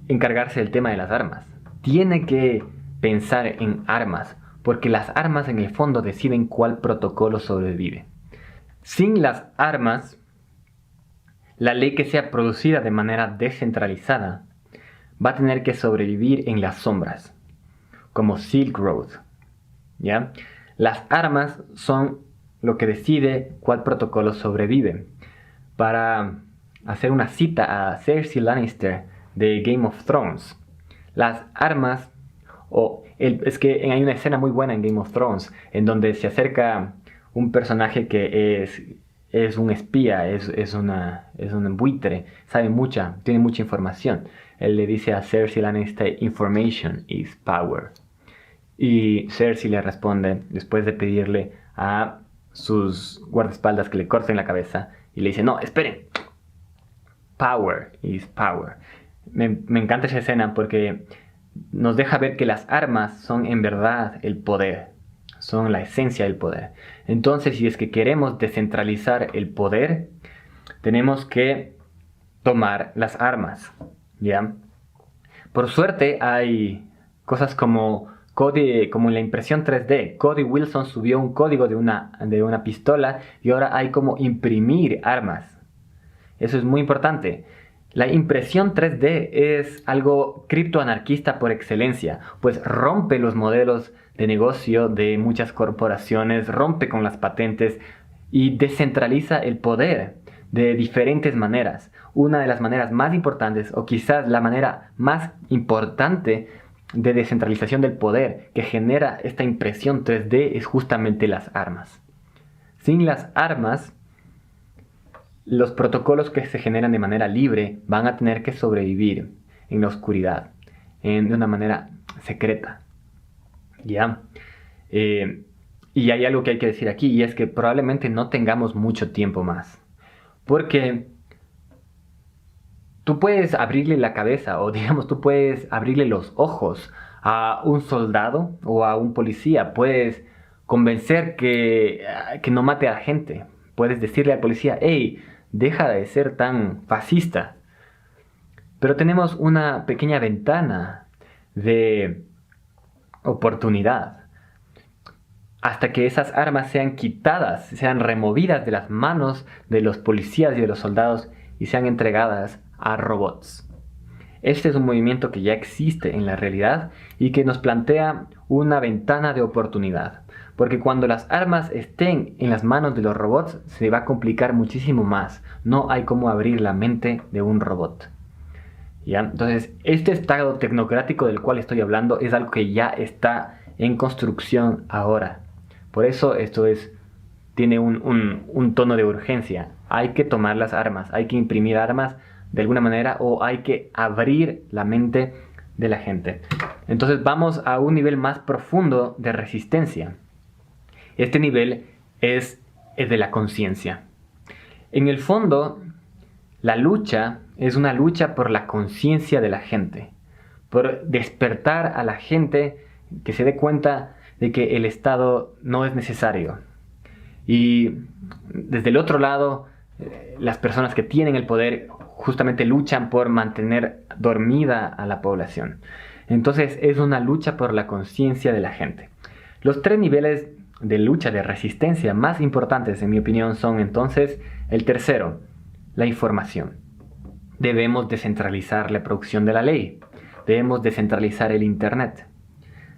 encargarse del tema de las armas. Tiene que pensar en armas, porque las armas en el fondo deciden cuál protocolo sobrevive. Sin las armas, la ley que sea producida de manera descentralizada va a tener que sobrevivir en las sombras, como Silk Road. ¿Ya? Las armas son lo que decide cuál protocolo sobrevive. Para hacer una cita a Cersei Lannister de Game of Thrones, las armas, es que hay una escena muy buena en Game of Thrones en donde se acerca un personaje que es un espía, es un buitre, tiene mucha información. Él le dice a Cersei Lannister, "Information is power". Y Cersei le responde, después de pedirle a sus guardaespaldas que le corten la cabeza, y le dice, "No, esperen, power is power". Me encanta esa escena porque nos deja ver que las armas son en verdad el poder, son la esencia del poder. Entonces, si es que queremos descentralizar el poder, tenemos que tomar las armas, ¿ya? Por suerte hay cosas como la impresión 3D. Cody Wilson subió un código de una pistola y ahora hay como imprimir armas. Eso es muy importante. La impresión 3D es algo criptoanarquista por excelencia, pues rompe los modelos de negocio de muchas corporaciones, rompe con las patentes y descentraliza el poder de diferentes maneras. Una de las maneras más importantes, o quizás la manera más importante de descentralización del poder que genera esta impresión 3D, es justamente las armas. Sin las armas, los protocolos que se generan de manera libre van a tener que sobrevivir en la oscuridad, de una manera secreta. ¿Ya? Y hay algo que hay que decir aquí, y es que probablemente no tengamos mucho tiempo más. Porque tú puedes abrirle la cabeza o digamos tú puedes abrirle los ojos a un soldado o a un policía. Puedes convencer que no mate a la gente. Puedes decirle al policía, hey, deja de ser tan fascista. Pero tenemos una pequeña ventana de oportunidad. Hasta que esas armas sean quitadas, sean removidas de las manos de los policías y de los soldados y sean entregadas a robots. Este es un movimiento que ya existe en la realidad y que nos plantea una ventana de oportunidad. Porque cuando las armas estén en las manos de los robots se va a complicar muchísimo más. No hay cómo abrir la mente de un robot. ¿Ya? Entonces, este estado tecnocrático del cual estoy hablando es algo que ya está en construcción ahora. Por eso esto tiene un tono de urgencia. Hay que tomar las armas, hay que imprimir armas de alguna manera o hay que abrir la mente de la gente. Entonces vamos a un nivel más profundo de resistencia. Este nivel es el de la conciencia. En el fondo, la lucha es una lucha por la conciencia de la gente, por despertar a la gente que se dé cuenta de que el Estado no es necesario. Y desde el otro lado, las personas que tienen el poder justamente luchan por mantener dormida a la población. Entonces es una lucha por la conciencia de la gente. Los tres niveles de lucha, de resistencia más importantes en mi opinión son entonces el tercero, la información. Debemos descentralizar la producción de la ley. Debemos descentralizar el Internet.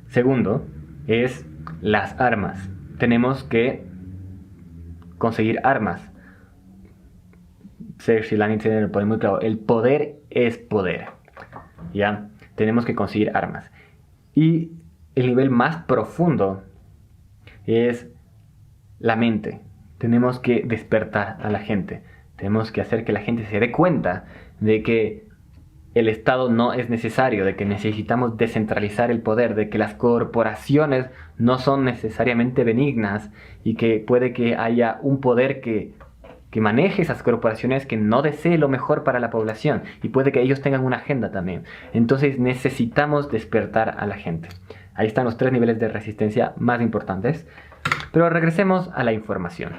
Segundo, es las armas. Tenemos que conseguir armas. Serge Lani tiene el poder muy claro. El poder es poder. ¿Ya? Tenemos que conseguir armas. Y el nivel más profundo es la mente. Tenemos que despertar a la gente. Tenemos que hacer que la gente se dé cuenta de que el Estado no es necesario, de que necesitamos descentralizar el poder, de que las corporaciones no son necesariamente benignas y que puede que haya un poder que maneje esas corporaciones que no desee lo mejor para la población y puede que ellos tengan una agenda también. Entonces necesitamos despertar a la gente. Ahí están los tres niveles de resistencia más importantes. Pero regresemos a la información.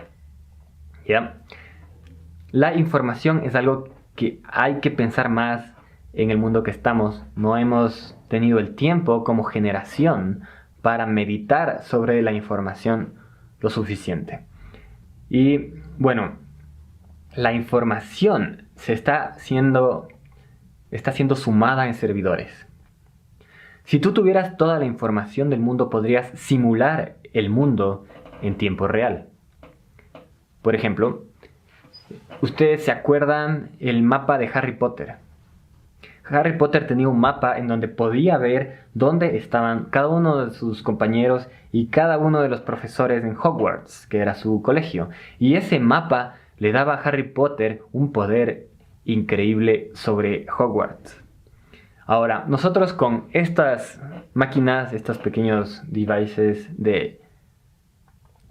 ¿Ya? La información es algo que hay que pensar más en el mundo que estamos. No hemos tenido el tiempo como generación para meditar sobre la información lo suficiente. Y bueno, la información está siendo sumada en servidores. Si tú tuvieras toda la información del mundo, podrías simular el mundo en tiempo real. Por ejemplo, ustedes se acuerdan el mapa de Harry Potter. Harry Potter tenía un mapa en donde podía ver dónde estaban cada uno de sus compañeros y cada uno de los profesores en Hogwarts, que era su colegio. Y ese mapa le daba a Harry Potter un poder increíble sobre Hogwarts. Ahora, nosotros con estas máquinas, estos pequeños devices de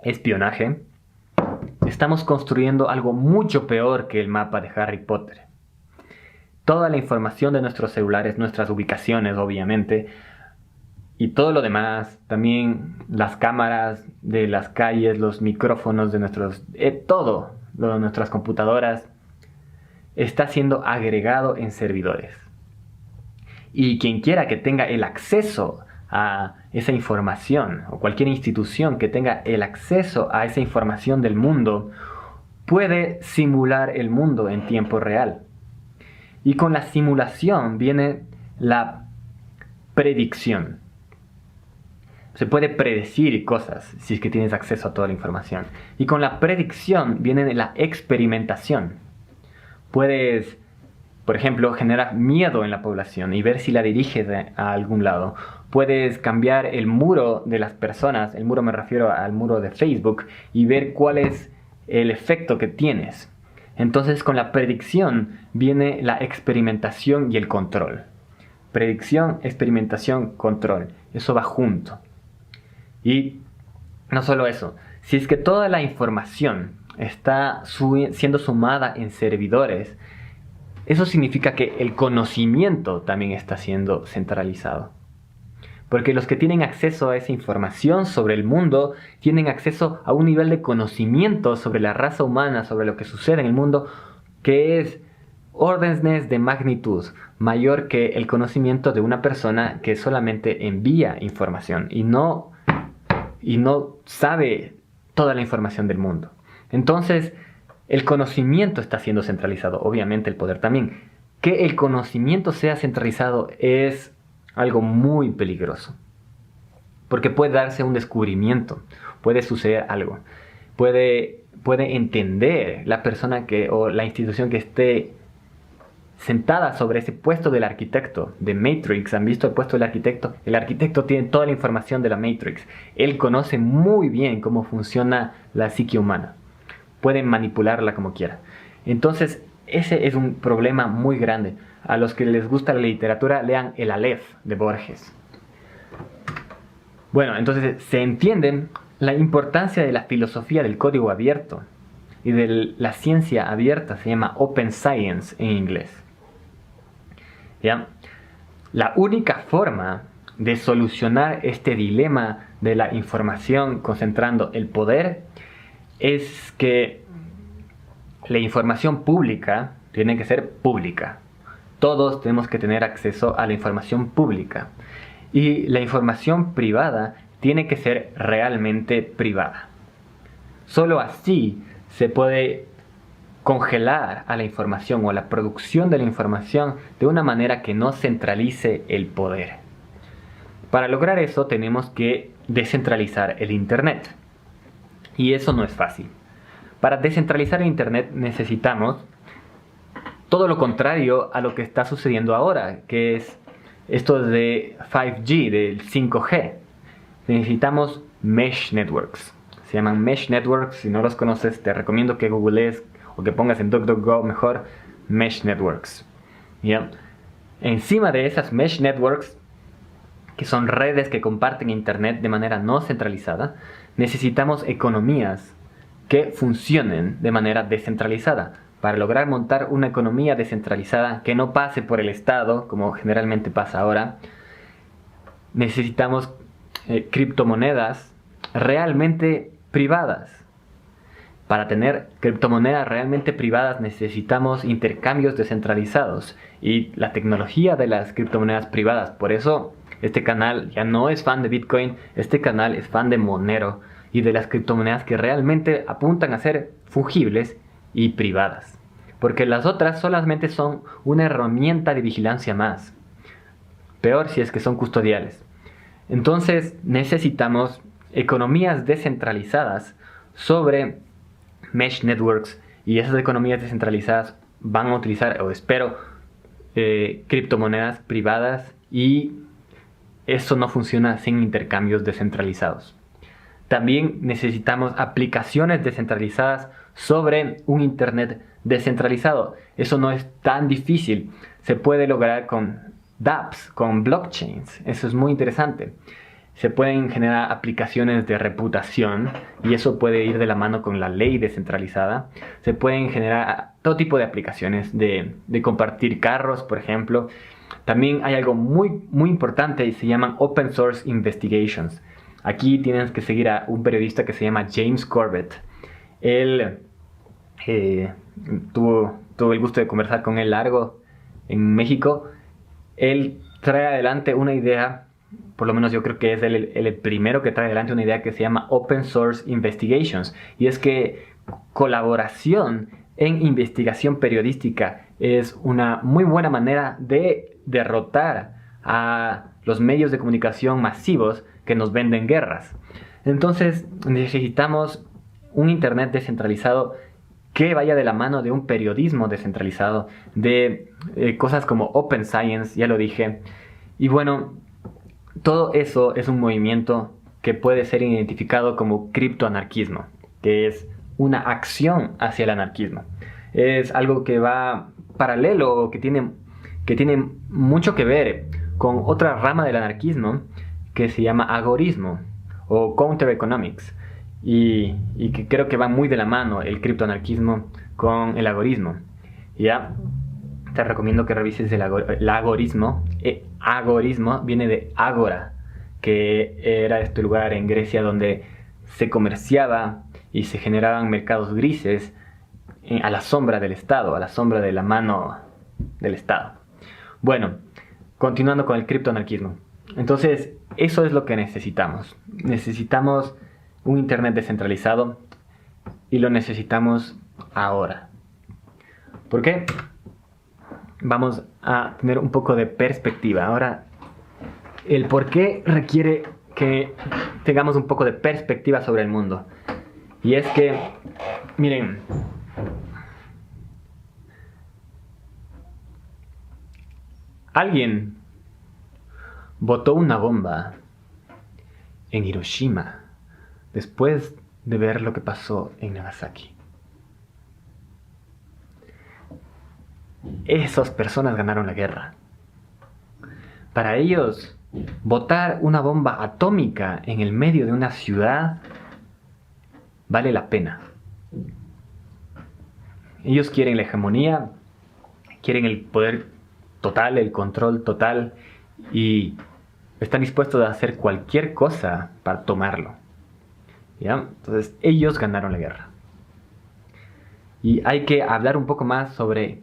espionaje, estamos construyendo algo mucho peor que el mapa de Harry Potter. Toda la información de nuestros celulares, nuestras ubicaciones, obviamente, y todo lo demás, también las cámaras de las calles, los micrófonos de todo lo de nuestras computadoras, está siendo agregado en servidores. Y quien quiera que tenga el acceso a esa información, o cualquier institución que tenga el acceso a esa información del mundo, puede simular el mundo en tiempo real. Y con la simulación viene la predicción. Se puede predecir cosas si es que tienes acceso a toda la información. Y con la predicción viene la experimentación. Puedes, por ejemplo, generar miedo en la población y ver si la diriges a algún lado. Puedes cambiar el muro de las personas, el muro me refiero al muro de Facebook, y ver cuál es el efecto que tienes. Entonces con la predicción viene la experimentación y el control. Predicción, experimentación, control. Eso va junto. Y no solo eso, si es que toda la información está siendo sumada en servidores, eso significa que el conocimiento también está siendo centralizado. Porque los que tienen acceso a esa información sobre el mundo tienen acceso a un nivel de conocimiento sobre la raza humana, sobre lo que sucede en el mundo, que es órdenes de magnitud mayor que el conocimiento de una persona que solamente envía información y no sabe toda la información del mundo. Entonces, el conocimiento está siendo centralizado, obviamente el poder también. Que el conocimiento sea centralizado es algo muy peligroso, porque puede darse un descubrimiento, puede suceder algo, puede entender la persona o la institución que esté sentada sobre ese puesto del arquitecto de Matrix. ¿Han visto el puesto del arquitecto? El arquitecto tiene toda la información de la Matrix. Él conoce muy bien cómo funciona la psique humana. Puede manipularla como quiera. Entonces, ese es un problema muy grande. A los que les gusta la literatura, lean El Aleph de Borges. Bueno, entonces se entiende la importancia de la filosofía del código abierto y de la ciencia abierta. Se llama Open Science en inglés. ¿Ya? La única forma de solucionar este dilema de la información concentrando el poder es que la información pública tiene que ser pública. Todos tenemos que tener acceso a la información pública. Y la información privada tiene que ser realmente privada. Solo así se puede congelar a la información o a la producción de la información de una manera que no centralice el poder. Para lograr eso tenemos que descentralizar el Internet. Y eso no es fácil. Para descentralizar el Internet necesitamos todo lo contrario a lo que está sucediendo ahora, que es esto de 5G, del 5G. Necesitamos Mesh Networks. Se llaman Mesh Networks. Si no los conoces, te recomiendo que googlees o que pongas en DuckDuckGo mejor Mesh Networks. ¿Ya? Encima de esas Mesh Networks, que son redes que comparten Internet de manera no centralizada, necesitamos economías que funcionen de manera descentralizada. Para lograr montar una economía descentralizada que no pase por el Estado, como generalmente pasa ahora, necesitamos criptomonedas realmente privadas. Para tener criptomonedas realmente privadas necesitamos intercambios descentralizados y la tecnología de las criptomonedas privadas. Por eso este canal ya no es fan de Bitcoin, este canal es fan de Monero y de las criptomonedas que realmente apuntan a ser fungibles y privadas. Porque las otras solamente son una herramienta de vigilancia más. Peor si es que son custodiales. Entonces necesitamos economías descentralizadas sobre Mesh Networks, y esas economías descentralizadas van a utilizar, o espero, criptomonedas privadas, y eso no funciona sin intercambios descentralizados. También necesitamos aplicaciones descentralizadas sobre un Internet descentralizado. Eso no es tan difícil. Se puede lograr con dApps, con blockchains. Eso es muy interesante. Se pueden generar aplicaciones de reputación y eso puede ir de la mano con la ley descentralizada. Se pueden generar todo tipo de aplicaciones de compartir carros, por ejemplo. También hay algo muy, muy importante y se llaman Open Source Investigations. Aquí tienes que seguir a un periodista que se llama James Corbett. Él tuvo el gusto de conversar con él largo en México. Él trae adelante una idea, por lo menos yo creo que es el primero que trae adelante una idea que se llama Open Source Investigations. Y es que colaboración en investigación periodística es una muy buena manera de derrotar a los medios de comunicación masivos que nos venden guerras. Entonces necesitamos un Internet descentralizado que vaya de la mano de un periodismo descentralizado, de cosas como Open Science, ya lo dije. Y bueno, todo eso es un movimiento que puede ser identificado como criptoanarquismo, que es una acción hacia el anarquismo. Es algo que va paralelo, que tiene mucho que ver con otra rama del anarquismo que se llama agorismo o counter economics, y que creo que va muy de la mano el criptoanarquismo con el agorismo. ¿Ya? Te recomiendo que revises el agorismo. Agorismo viene de Ágora, que era este lugar en Grecia donde se comerciaba y se generaban mercados grises a la sombra del Estado, a la sombra de la mano del Estado. Bueno, continuando con el criptoanarquismo. Entonces, eso es lo que necesitamos. Necesitamos un Internet descentralizado y lo necesitamos ahora. ¿Por qué? Vamos a tener un poco de perspectiva. Ahora, el por qué requiere que tengamos un poco de perspectiva sobre el mundo. Y es que, miren, alguien botó una bomba en Hiroshima después de ver lo que pasó en Nagasaki. Esas personas ganaron la guerra. Para ellos, botar una bomba atómica en el medio de una ciudad vale la pena. Ellos quieren la hegemonía, quieren el poder total, el control total, y están dispuestos a hacer cualquier cosa para tomarlo. ¿Ya? Entonces, ellos ganaron la guerra. Y hay que hablar un poco más sobre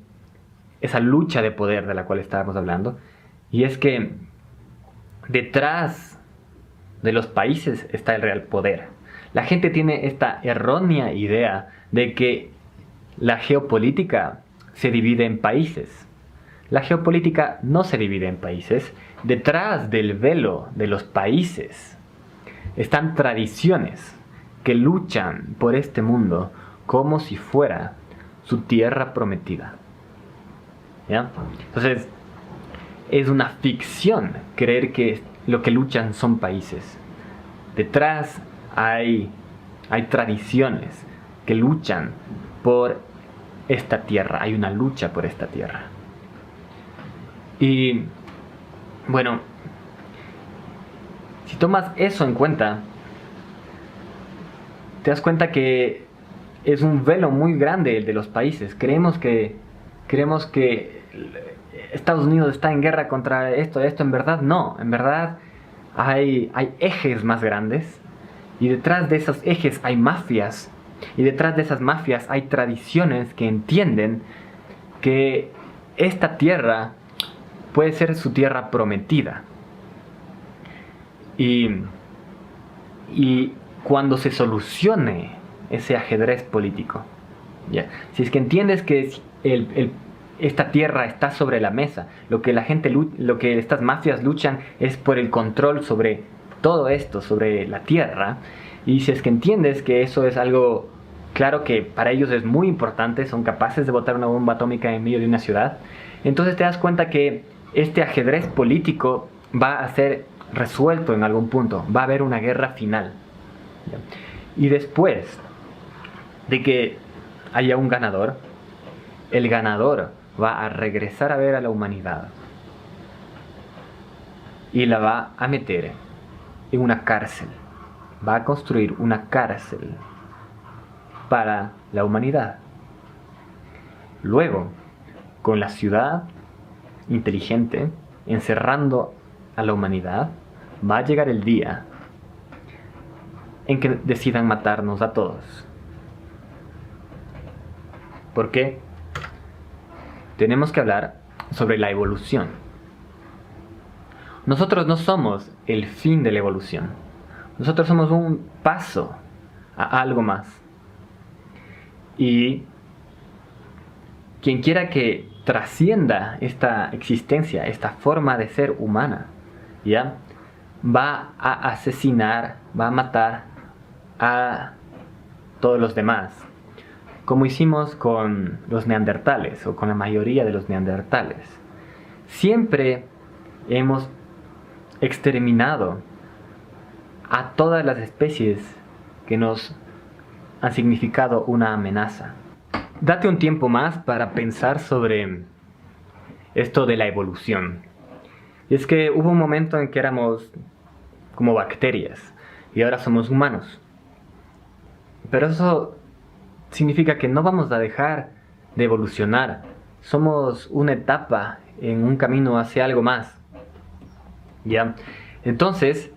esa lucha de poder de la cual estábamos hablando. Y es que detrás de los países está el real poder. La gente tiene esta errónea idea de que la geopolítica se divide en países. La geopolítica no se divide en países. Detrás del velo de los países están tradiciones que luchan por este mundo como si fuera su tierra prometida. ¿Ya? Entonces, es una ficción creer que lo que luchan son países. Detrás hay tradiciones que luchan por esta tierra. Hay una lucha por esta tierra. Y bueno, si tomas eso en cuenta, te das cuenta que es un velo muy grande el de los países. Creemos que Estados Unidos está en guerra contra esto. En verdad no. En verdad hay ejes más grandes, y detrás de esos ejes hay mafias, y detrás de esas mafias hay tradiciones que entienden que esta tierra puede ser su tierra prometida. Y cuando se solucione ese ajedrez político, ¿ya? Si es que entiendes que esta tierra está sobre la mesa, lo que estas mafias luchan es por el control sobre todo esto, sobre la tierra, y si es que entiendes que eso es algo claro que para ellos es muy importante, son capaces de botar una bomba atómica en medio de una ciudad, entonces te das cuenta que este ajedrez político va a ser resuelto en algún punto, va a haber una guerra final. ¿Ya? Y después de que haya un ganador, el ganador va a regresar a ver a la humanidad y la va a meter en una cárcel. Va a construir una cárcel para la humanidad. Luego, con la ciudad inteligente encerrando a la humanidad, va a llegar el día en que decidan matarnos a todos. ¿Por qué? Tenemos que hablar sobre la evolución. Nosotros no somos el fin de la evolución. Nosotros somos un paso a algo más. Y quien quiera que trascienda esta existencia, esta forma de ser humana, ¿ya? Va a asesinar, va a matar a todos los demás, como hicimos con los neandertales o con la mayoría de los neandertales. Siempre hemos exterminado a todas las especies que nos han significado una amenaza. Date un tiempo más para pensar sobre esto de la evolución. Y es que hubo un momento en que éramos como bacterias y ahora somos humanos. Pero eso significa que no vamos a dejar de evolucionar. Somos una etapa en un camino hacia algo más. ¿Ya? Entonces,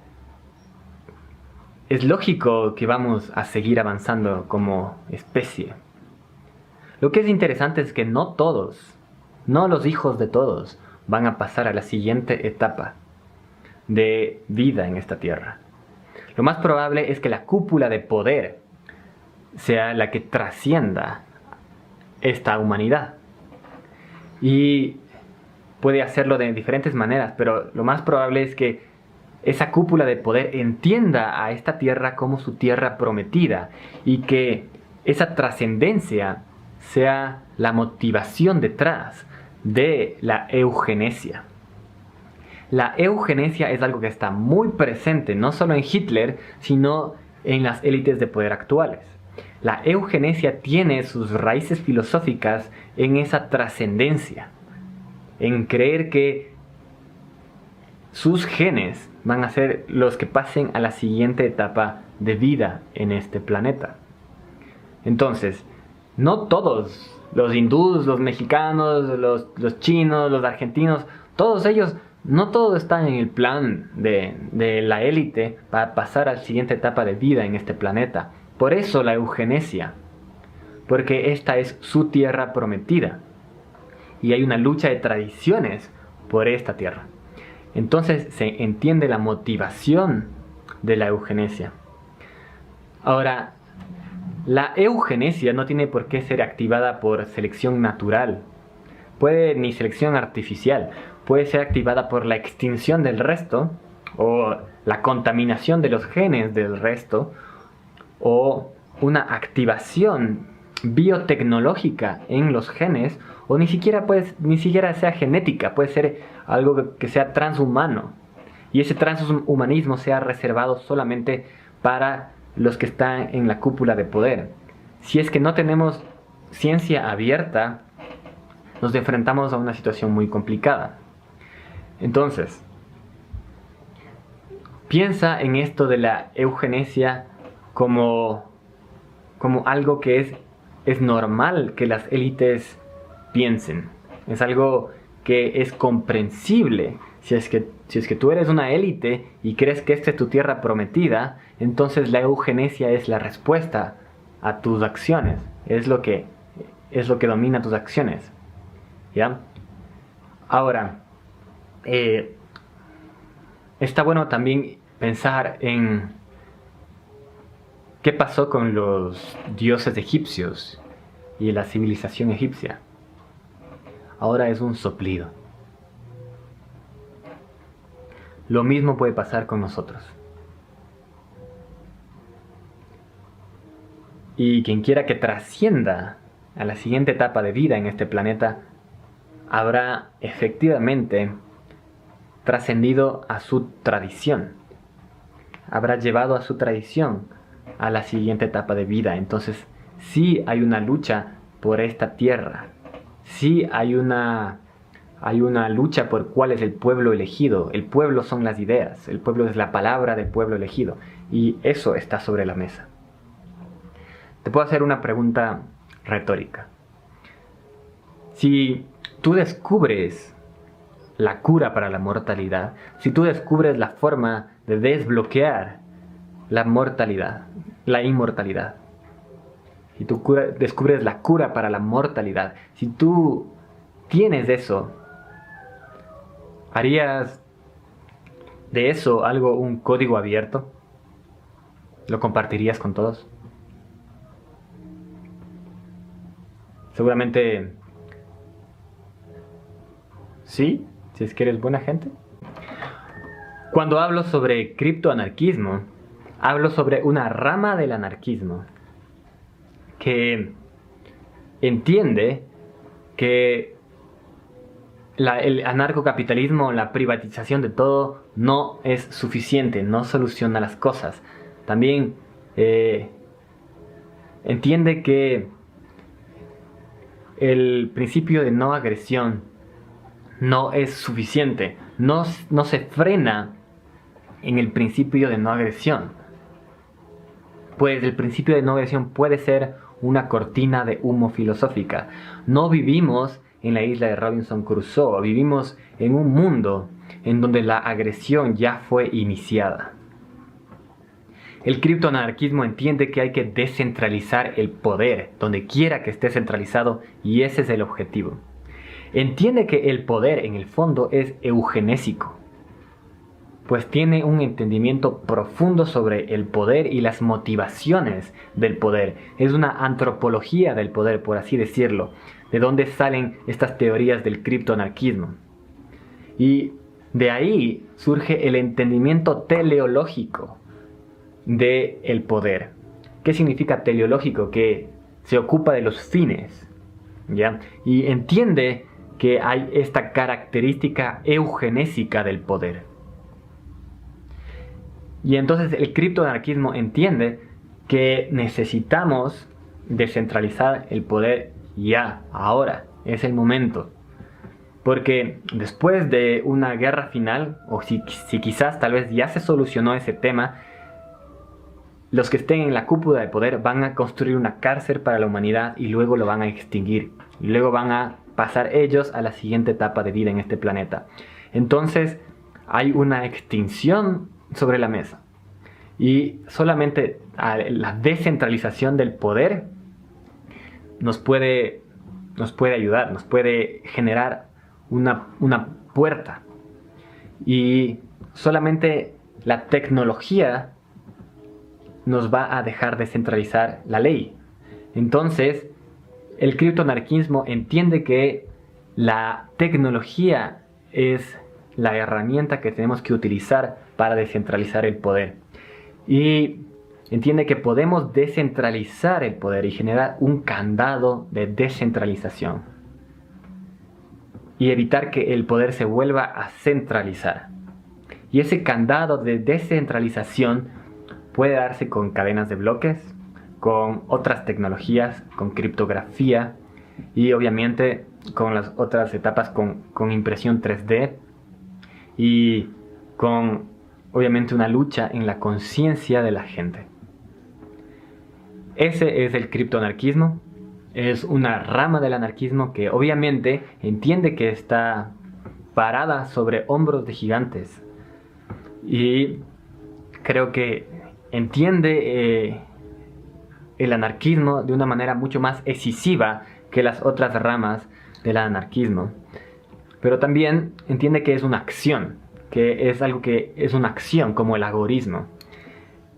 es lógico que vamos a seguir avanzando como especie. Lo que es interesante es que no todos, no los hijos de todos, van a pasar a la siguiente etapa de vida en esta tierra. Lo más probable es que la cúpula de poder sea la que trascienda esta humanidad. Y puede hacerlo de diferentes maneras, pero lo más probable es que esa cúpula de poder entienda a esta tierra como su tierra prometida y que esa trascendencia sea la motivación detrás de la eugenesia. La eugenesia es algo que está muy presente no solo en Hitler, sino en las élites de poder actuales. La eugenesia tiene sus raíces filosóficas en esa trascendencia, en creer que sus genes van a ser los que pasen a la siguiente etapa de vida en este planeta. Entonces, no todos, los hindús, los mexicanos, los chinos, los argentinos, todos ellos, no todos están en el plan de la élite para pasar a la siguiente etapa de vida en este planeta. Por eso la eugenesia, porque esta es su tierra prometida y hay una lucha de tradiciones por esta tierra. Entonces se entiende la motivación de la eugenesia. Ahora, la eugenesia no tiene por qué ser activada por selección natural, ni selección artificial. Puede ser activada por la extinción del resto, o la contaminación de los genes del resto, o una activación biotecnológica en los genes, o ni siquiera sea genética, puede ser algo que sea transhumano. Y ese transhumanismo sea reservado solamente para los que están en la cúpula de poder. Si es que no tenemos ciencia abierta, nos enfrentamos a una situación muy complicada. Entonces, piensa en esto de la eugenesia como algo que es normal que las élites piensen. Es algo que es comprensible. Si es que tú eres una élite y crees que esta es tu tierra prometida, entonces la eugenesia es la respuesta a tus acciones. Es lo que domina tus acciones. ¿Ya? Ahora, está bueno también pensar en qué pasó con los dioses egipcios y la civilización egipcia. Ahora es un soplido. Lo mismo puede pasar con nosotros. Y quien quiera que trascienda a la siguiente etapa de vida en este planeta, habrá efectivamente trascendido a su tradición. Habrá llevado a su tradición a la siguiente etapa de vida. Entonces, sí hay una lucha por esta tierra. Sí hay una lucha por cuál es el pueblo elegido. El pueblo son las ideas. El pueblo es la palabra del pueblo elegido. Y eso está sobre la mesa. Te puedo hacer una pregunta retórica. Si tú descubres la cura para la mortalidad, si tú descubres la forma de desbloquear la mortalidad, la inmortalidad, si tú descubres la cura para la mortalidad, si tú tienes eso, ¿harías de eso un código abierto? ¿Lo compartirías con todos? Seguramente sí, si es que eres buena gente. Cuando hablo sobre criptoanarquismo, hablo sobre una rama del anarquismo que entiende que el anarcocapitalismo, la privatización de todo, no es suficiente, no soluciona las cosas. También entiende que el principio de no agresión no es suficiente, no se frena en el principio de no agresión. pues el principio de no agresión puede ser una cortina de humo filosófica. No vivimos en la isla de Robinson Crusoe, vivimos en un mundo en donde la agresión ya fue iniciada. El criptoanarquismo entiende que hay que descentralizar el poder, donde quiera que esté centralizado, y ese es el objetivo. Entiende que el poder, en el fondo, es eugenésico, pues tiene un entendimiento profundo sobre el poder y las motivaciones del poder. Es una antropología del poder, por así decirlo, de donde salen estas teorías del criptoanarquismo. Y de ahí surge el entendimiento teleológico del poder. ¿Qué significa teleológico? Que se ocupa de los fines, ¿ya? Y entiende que hay esta característica eugenésica del poder. Y entonces el criptoanarquismo entiende que necesitamos descentralizar el poder ya, ahora, es el momento. Porque después de una guerra final, o si quizás tal vez ya se solucionó ese tema, los que estén en la cúpula de poder van a construir una cárcel para la humanidad y luego lo van a extinguir. Y luego van a pasar ellos a la siguiente etapa de vida en este planeta. Entonces hay una extinción sobre la mesa. Y solamente la descentralización del poder nos puede ayudar, nos puede generar una puerta. Y solamente la tecnología nos va a dejar descentralizar la ley. Entonces, el criptoanarquismo entiende que la tecnología es la herramienta que tenemos que utilizar para descentralizar el poder. Y entiende que podemos descentralizar el poder y generar un candado de descentralización. Y evitar que el poder se vuelva a centralizar. Y ese candado de descentralización puede darse con cadenas de bloques, con otras tecnologías, con criptografía y obviamente con las otras etapas con impresión 3D y con obviamente una lucha en la conciencia de la gente. Ese es el criptoanarquismo. Es una rama del anarquismo que obviamente entiende que está parada sobre hombros de gigantes. Y creo que entiende el anarquismo de una manera mucho más excisiva que las otras ramas del anarquismo. Pero también entiende que es una acción, que es algo que es una acción como el agorismo.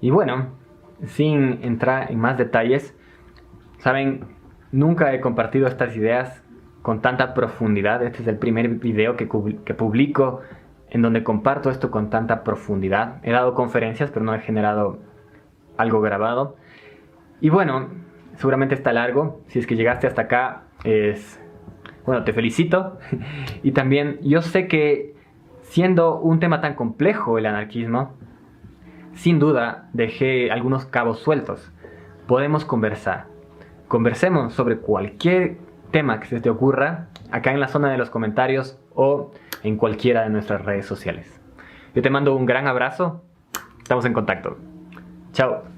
Y bueno, sin entrar en más detalles, saben, nunca he compartido estas ideas con tanta profundidad. Este es el primer video que publico en donde comparto esto con tanta profundidad. He dado conferencias, pero no he generado algo grabado. Y bueno, seguramente está largo. Si es que llegaste hasta acá, bueno, te felicito. Y también yo sé que siendo un tema tan complejo el anarquismo, sin duda dejé algunos cabos sueltos. Podemos conversar. Conversemos sobre cualquier tema que se te ocurra acá en la zona de los comentarios o en cualquiera de nuestras redes sociales. Yo te mando un gran abrazo. Estamos en contacto. Chao.